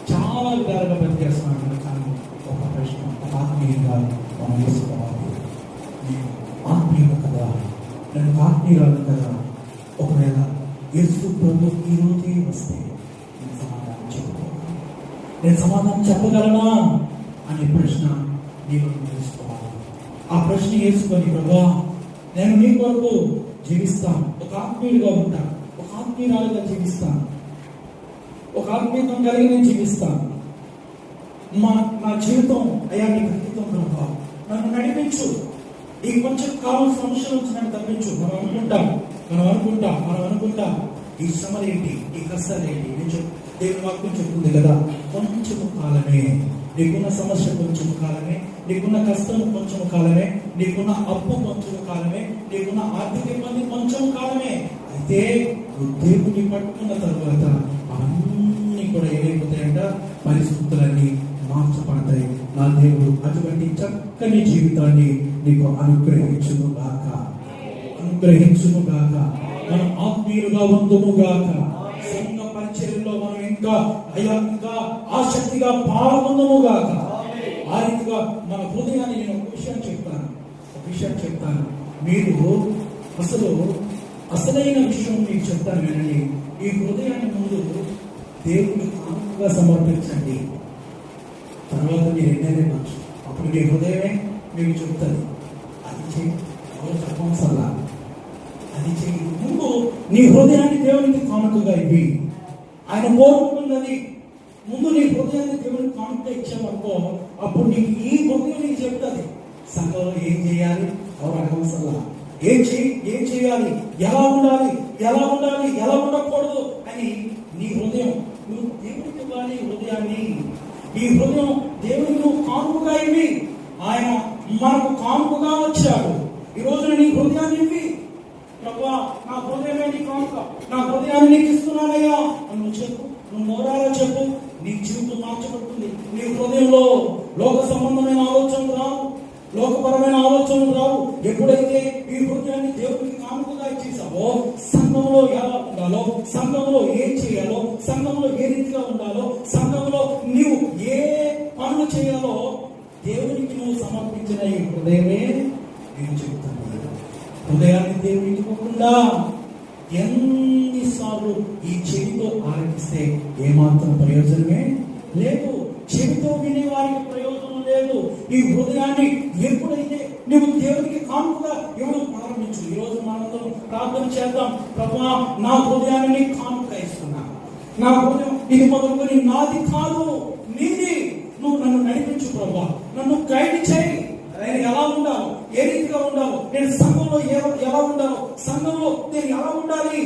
చాలా విధాలుగా బ్రతికేస్తున్నాను. కానీ ఒక ప్రశ్న, ఒక ఆత్మీయంగా మనం వేసుకోవాలి. నేను ఆత్మీయుడు కదా, నేను ఆత్మీయురాలు కదా. ఒకవేళ యేసు ప్రభు ఈరోజే వస్తే నేను సమాధానం చెప్పగలనా అనే ప్రశ్న నీలో వేసుకోవాలి. ఆ ప్రశ్న వేసుకొని, ప్రభా నేను నీ కొరకు జీవిస్తాను, ఒక ఆత్మీయుడిగా ఉంటాను, ఒక ఆత్మీయురాలుగా జీవిస్తాను, ఒక ఆత్మీయతం కలిగి నేను జీవిస్తాను. నా జీవితం అయ్యా నీకు అంకితం ప్రభా, నన్ను నడిపించు, ఈ కొంచెం కాలం సమస్యల నుంచి నన్ను తప్పించు. మనం అనుకుంటాం ఈ శ్రమలేంటి, ఈ కష్టాలేంటి. దేవుని వాక్యం చెప్తుంది కదా, కొంచెము కాలమే, నీకున్న సమస్య కొంచెం కాలమే, నీకున్న కష్టం కొంచెం కాలమే, నీకున్న అప్పు కొంచెం కాలమే, నీకున్న ఆర్థిక ఇబ్బంది కొంచెం కాలమే. అయితే దేవుని పట్టుకున్న తర్వాత అవన్నీ కూడా ఏమైపోతాయంట, పరిస్థితులన్నీ మార్చబడతాయి. నా దేవుడు అటువంటి చక్కని జీవితాన్ని నీకు అనుగ్రహించును గాక. మనం ఆత్మీయులుగా ఉందుము గాక. సంఘ పరిచర్యలో మనం ఇంకా ఆసక్తిగా పాల్గొందుము గాక. ఆ రీతిగా మన హృదయాన్ని, నేను ఒక విషయం చెప్తాను. మీరు అసలైన విషయం మీకు చెప్తాను వినండి. ఈ హృదయాన్ని ముందు దేవుడికి కానుకగా సమర్పించండి. తర్వాత మీరు ఎన్నైనా అప్పుడు మీ హృదయమే మీకు చెప్తుంది. అది చేయి, ఎవరు చెప్పవసరలా, అది చేయి. ముందు నీ హృదయాన్ని దేవునికి కానుకగా ఇవ్వి. ఆయన కోరుకున్నది ముందు నీ హృదయాన్ని దేవునికి కానుకగా ఇచ్చామనుకో, అప్పుడు నీకు ఈ హృదయం నీకు చెప్తుంది సంఘంలో ఏం చేయాలి, ఎవరు అడగవసరలా, ఏం చేయాలి, ఎలా ఉండాలి, ఎలా ఉండాలి, ఎలా ఉండకూడదు అని నీ హృదయం నువ్వు దేవుడికి ఇవ్వాలి. హృదయాన్ని, ఈ హృదయం దేవుడికి నువ్వు కానుకగా ఇవ్వి. ఆయన మనకు కానుకగా వచ్చాడు. ఈ రోజున నీ హృదయాన్ని ఇవ్వి. ప్రభువా, నా హృదయమే నీ కానుక, నా హృదయాన్ని నీకు ఇస్తున్నానయ్యా అని నువ్వు చెప్పు. నువ్వు నోరారా చెప్పు. నీ జీవితం మార్చబడుతుంది. నీ హృదయంలో లోక సంబంధమైన ఆలోచనలు రావు, లోకపరమైన ఆలోచనలు రావు. ఎప్పుడైతే ఈ హృదయాన్ని దేవుడికి కానుకగా ఇచ్చేసావో, సంఘంలో ఎలా ఉండాలో, సంఘంలో ఏం చేయాలో, సంఘంలో ఏ రీతిగా ఉండాలో, సంఘంలో నీవు ఏ పనులు చేయాలో దేవునికి నువ్వు సమర్పించిన ఈ హృదయమే నేను చెబుతాను. హృదయాన్ని దేవునికి ఇవ్వకుండా ఎన్నిసార్లు ఈ చెవితో ఆలకిస్తే ఏమాత్రం ప్రయోజనమే లేదు. చెవితో వినే వారికి ప్రయోజనం లేదు. ఈ హృదయాన్ని ఎప్పుడైతే నువ్వు దేవునికి కానుకగా ఇవ్వడం ప్రారంభించు. ఈ రోజు మనందరం ప్రార్థన చేద్దాం. ప్రభువా, నా హృదయాన్ని నీకు కానుకగా ఇస్తున్నా. నా హృదయం ఇది మొదలుకొని నాది కాదు, నీది. నువ్వు నన్ను నడిపించు ప్రభువా, నన్ను గైడ్ చేయి. నేను ఎలా ఉండాలో, ఏ రీతిగా ఉండాలో, నేను సంఘంలో ఎలా ఉండాలో, సంఘంలో నేను ఎలా ఉండాలి,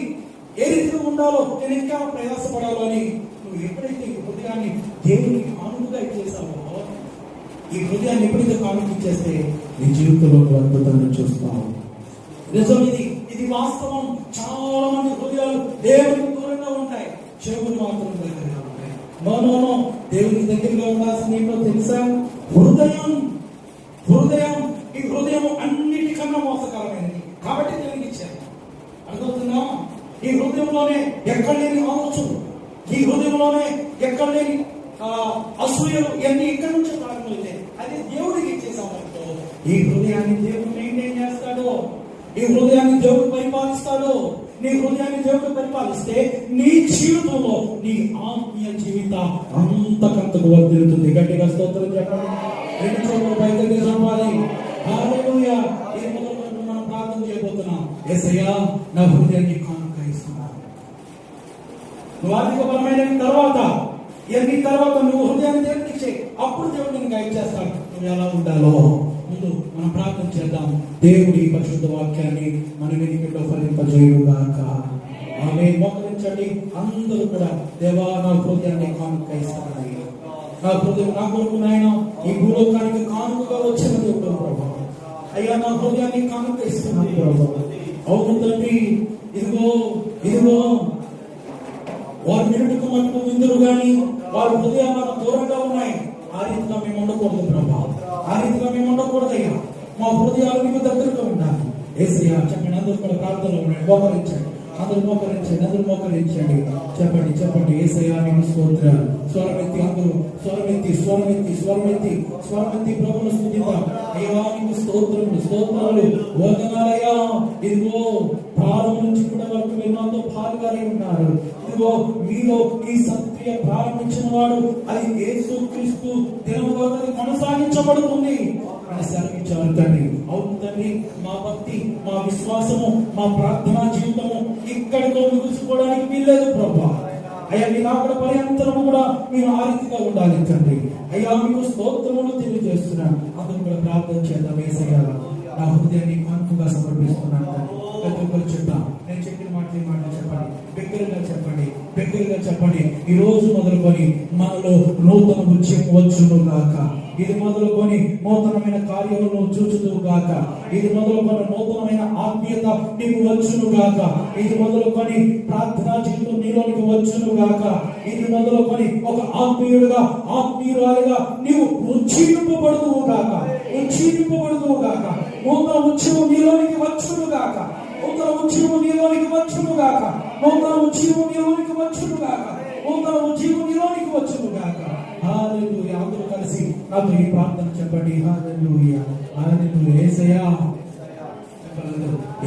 ఏ రీతిగా ఉండాలో, నేను ఇంకా ప్రయాసపడాలో అని నువ్వు ఎప్పుడైతే ఈ హృదయాన్ని దేవునికి కానుకగా ఇచ్చేసావో, ఈ హృదయాన్ని ఎప్పుడైతే కానుక ఇచ్చేస్తే నీ జీవితంలో అద్భుతాన్ని చూస్తావు. నిజం ఇది వాస్తవం. చాలా మంది హృదయాలు దేవునికి దూరంగా ఉంటాయి, చెవులు మాత్రం దగ్గరగా ఉంటాయి. నో, దేవునికి దగ్గరగా ఉండాల్సింది ఏంటో తెలుసా? హృదయం. ఈ హృదయం అన్నిటికన్నా మోసకరమైనది కాబట్టి దేవునికి ఇచ్చారు. అర్థమవుతుందా? ఈ హృదయంలోనే ఎక్కడ లేని ఆలోచనలు, ఈ హృదయంలోనే ఎక్కడ లేని అసూయలు ఇవన్నీ ఎక్కడి నుంచో ప్రారంభమైతే అదే దేవుడికి ఇచ్చేసామనుకో, ఈ హృదయాన్ని దేవుడు మెయింటైన్ చేస్తాడు. ఈ హృదయాన్ని దేవుడు పరిపాలిస్తాడు. నీ హృదయాన్ని దేవుడు పరిపాలిస్తే నీ జీవితంలో నీ ఆత్మీయ జీవిత అంతకంతకు వర్ధిల్లుతుంది. గట్టిగా స్తోత్రం చెప్పండి. రెండు చోట్ల బయటకు చెప్పాలి. హల్లెలూయా. ఈ మొదలు మనం ప్రార్థన చేయబోతున్నాం. యేసయ్యా, నా హృదయాన్ని కానుకగా ఇస్తున్నాను. నువ్వు ఆర్థిక బలమైన తర్వాత నువ్వు హృదయాన్ని దేవుడికి ఇచ్చే, అప్పుడు దేవుడు నేను గైడ్ చేస్తాడు నువ్వు ఎలా ఉండాలో. ముందు మనం ప్రార్థన చేద్దాం. దేవుడి పరిశుద్ధ వాక్యాన్ని మన వెనుకలో ఫలింపజేయుగాక. ఆమేన్. మోకరించండి అందరూ కూడా. దేవా, నా హృదయాన్ని కానుకగా ఇస్తాను. నా హృదయం నా కొరకు నాయన ఈ భూలోకానికి కానుకగా వచ్చిన దేవుడు ప్రభా. అయ్యా, నా హృదయాన్ని కానుక ఇస్తున్నాను ప్రభా. అవును తండ్రి, ఇదిగో వారి నిరుడుకు మటుకు విందురు గాని వారి హృదయాలు నాకు దూరంగా ఉన్నాయి. ఆ రీతిగా మేము ఉండకూడదు ప్రభా. ఆ రీతిగా మేము ఉండకూడదయ్యా. మా హృదయాలు మీకు దగ్గరగా ఉండాలి. యేసయ్యా, చెప్పండి. అందరూ కూడా ప్రార్థనలో ఉండండి. మోకరించండి. అందరూ మోకరించండి. చెప్పండి. యేసయ్యా, నీకు స్తోత్రాలు. స్వరమెత్తి అందరూ స్వరమెత్తి ప్రభువును స్తుతిద్దాం. అయ్యా, నీకు స్తోత్రాలు వందనాలయ్యా. ఇదిగో ప్రారంభం నుంచి కూడా వరకు మీరు నాతో పాలుగానే ఉన్నారు. ఇదిగో మీలో ఈ సత్క్రియ ప్రారంభించిన వాడు అది యేసుక్రీస్తు దినములో కొనసాగించబడుతుంది అని సెలవిచ్చారు తండ్రి. అవును తండ్రి, మా భక్తి, మా విశ్వాసము, మా ప్రార్థనా జీవితము ఇక్కడితో ముగిసిపోవడానికి వీల్లేదు ప్రభా. అయ్యా, మీ రాకడ పర్యంతరము కూడా మీరు ఆ రీతిగా ఉండాలి తండ్రి. అయ్యా, మీకు స్తోత్రములు తెలియజేస్తున్నాను. అందరూ కూడా ప్రార్థన చేద్దాం. యేసయ్యా, నా హృదయాన్ని కానుకగా సమర్పిస్తున్నాను తండ్రి. ప్రతి ఒక్కరు చెప్తాం. నేను చెప్పిన మాటలు చెప్పండి. బిగ్గరగా చెప్పండి. ఈ రోజు మొదలుకొని మనలో నూతన ఉద్యమం వచ్చును గాక. ఇది మొదలుకొని నూతనమైన కార్యములను చూచుతూ గాక. ఇది మొదలుకొని నూతనమైన ఆత్మీయత నీకు వచ్చును గాక. ఇది మొదలుకొని ప్రార్థనా జీవితం నీలోనికి వచ్చును గాక. ఇది మొదలుకొని ఒక ఆత్మీయురాలిగా నీవు ఉజ్జీవింపబడుదువు గాక. నూతన ఉద్యమం నీలోనికి వచ్చును గాక. నూతన ఉద్యమం నీలోనికి వచ్చును గాక. హల్లెలూయా. అందరూ కలిసి నాతో ఈ ప్రార్థన చెప్పండి. హల్లెలూయా.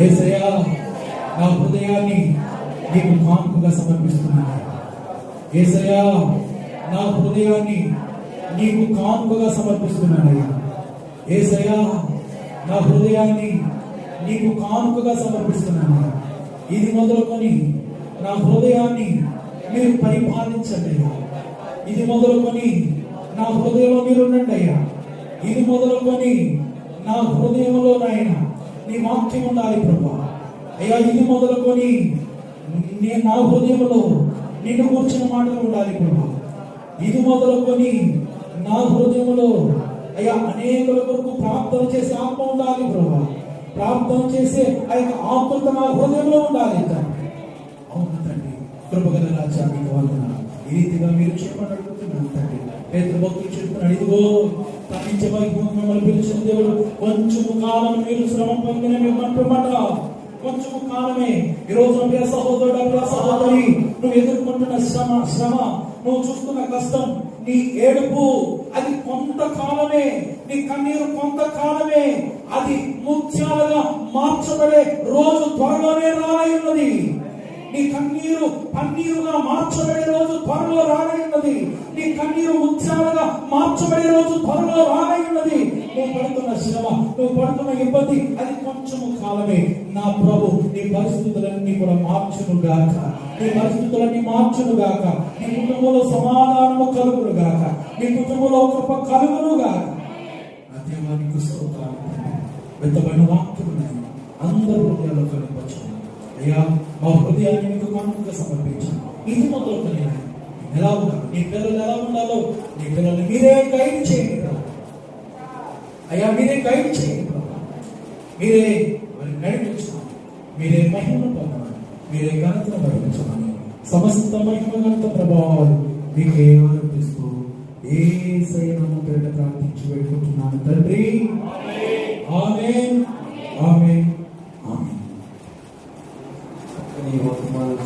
యేసయ్యా, నా హృదయాన్ని నీకు కానుకగా సమర్పిస్తున్నాను. యేసయ్యా, నా హృదయాన్ని నీకు కానుకగా సమర్పిస్తున్నానయ్యా. యేసయ్యా, నా హృదయాన్ని నీకు కానుకగా సమర్పిస్తున్నాను. ఇది మొదలుకొని నా హృదయాన్ని మీరు పరిపాలించండి అయ్యా. ఇది మొదలుకొని నా హృదయంలో మీరు ఉండండి అయ్యా. ఇది మొదలుకొని నా హృదయంలో నాయన నీ వాక్యం ఉండాలి ప్రభా. అయ్యా, ఇది మొదలుకొని నా హృదయంలో నిన్ను కూర్చున్న మాటలు ఉండాలి ప్రభా. ఇది మొదలుకొని నా హృదయంలో అయ్యా అనేకుల కొరకు ప్రార్థన చేసే ఆత్మ ఉండాలి ప్రభా. ప్రార్థన చేసే ఆ యొక్క ఆత్మత నా హృదయంలో ఉండాలి. అవును తండ్రి, కృపగల రాజా మీకు వందనాలు. ఈ రీతిగా మీరు చెప్పని అడుగుతున్నాను తండ్రి. పేతురు భక్తులు చెప్తున్నాడు, ఇదిగో తగ్గించే వైపు మిమ్మల్ని పిలిచిన దేవుడు కొంచెము కాలం మీరు శ్రమ పొందిన మిమ్మల్ని కొంచెము కాలమే. ఈ రోజు ప్రియ సహోదరుడు, ప్రియ సహోదరి, నువ్వు ఎదుర్కొంటున్న శ్రమ, నువ్వు చూస్తున్న కష్టం, నీ ఏడుపు అది కొంతకాలమే, నీ కన్నీరు కొంతకాలమే. అది ముత్యాలుగా మార్చబడే రోజు త్వరలోనే రానయ్యున్నది. నీ కన్నీరు పన్నీరుగా మార్చబడే రోజు త్వరలో రానయ్యున్నది. నీ కన్నీరు ముత్యాలుగా మార్చబడే రోజు త్వరలో రానయ్యున్నది. నువ్వు పడుతున్న శ్రమ, నువ్వు పడుతున్న ఇబ్బంది అది కొంచెము కాలమే. నా ప్రభు నీ పరిస్థితులన్నీ కూడా మార్చును గాక, నీ పరిస్థితులన్నీ మార్చును గాక, నీ కుటుంబంలో సమాధానము కలుగును గాక, నీ కుటుంబంలో కృప కలుగును గాక. నా దేవానికి స్తోత్రాలు. వెత్తబడిన వాక్యములను అందరూ హృదయాల్లో కనిపించాను అయ్యా. మా హృదయాన్ని మీకు కానుకగా సమర్పించాను. ఇది మొదలుకొని ఎలా ఉండాలి, నీ పిల్లలు ఎలా ఉండాలో నీ పిల్లల్ని మీరే గైడ్ చేయండి అయ్యా. మీరే గైడ్ చేయండి, మీరే వారిని నడిపించమని, మీరే మహిమను పొందమని, మీరే ఘనతను నడిపించమని, సమస్త మహిమ ఘనత ప్రభావాలు మీకే ఆరోపిస్తూ యేసయ్య నామమున ప్రార్థించి వేడుకుంటున్నాను తండ్రి. ఆమేన్, ఆమేన్, ఆమేన్. నీ వర్తమానం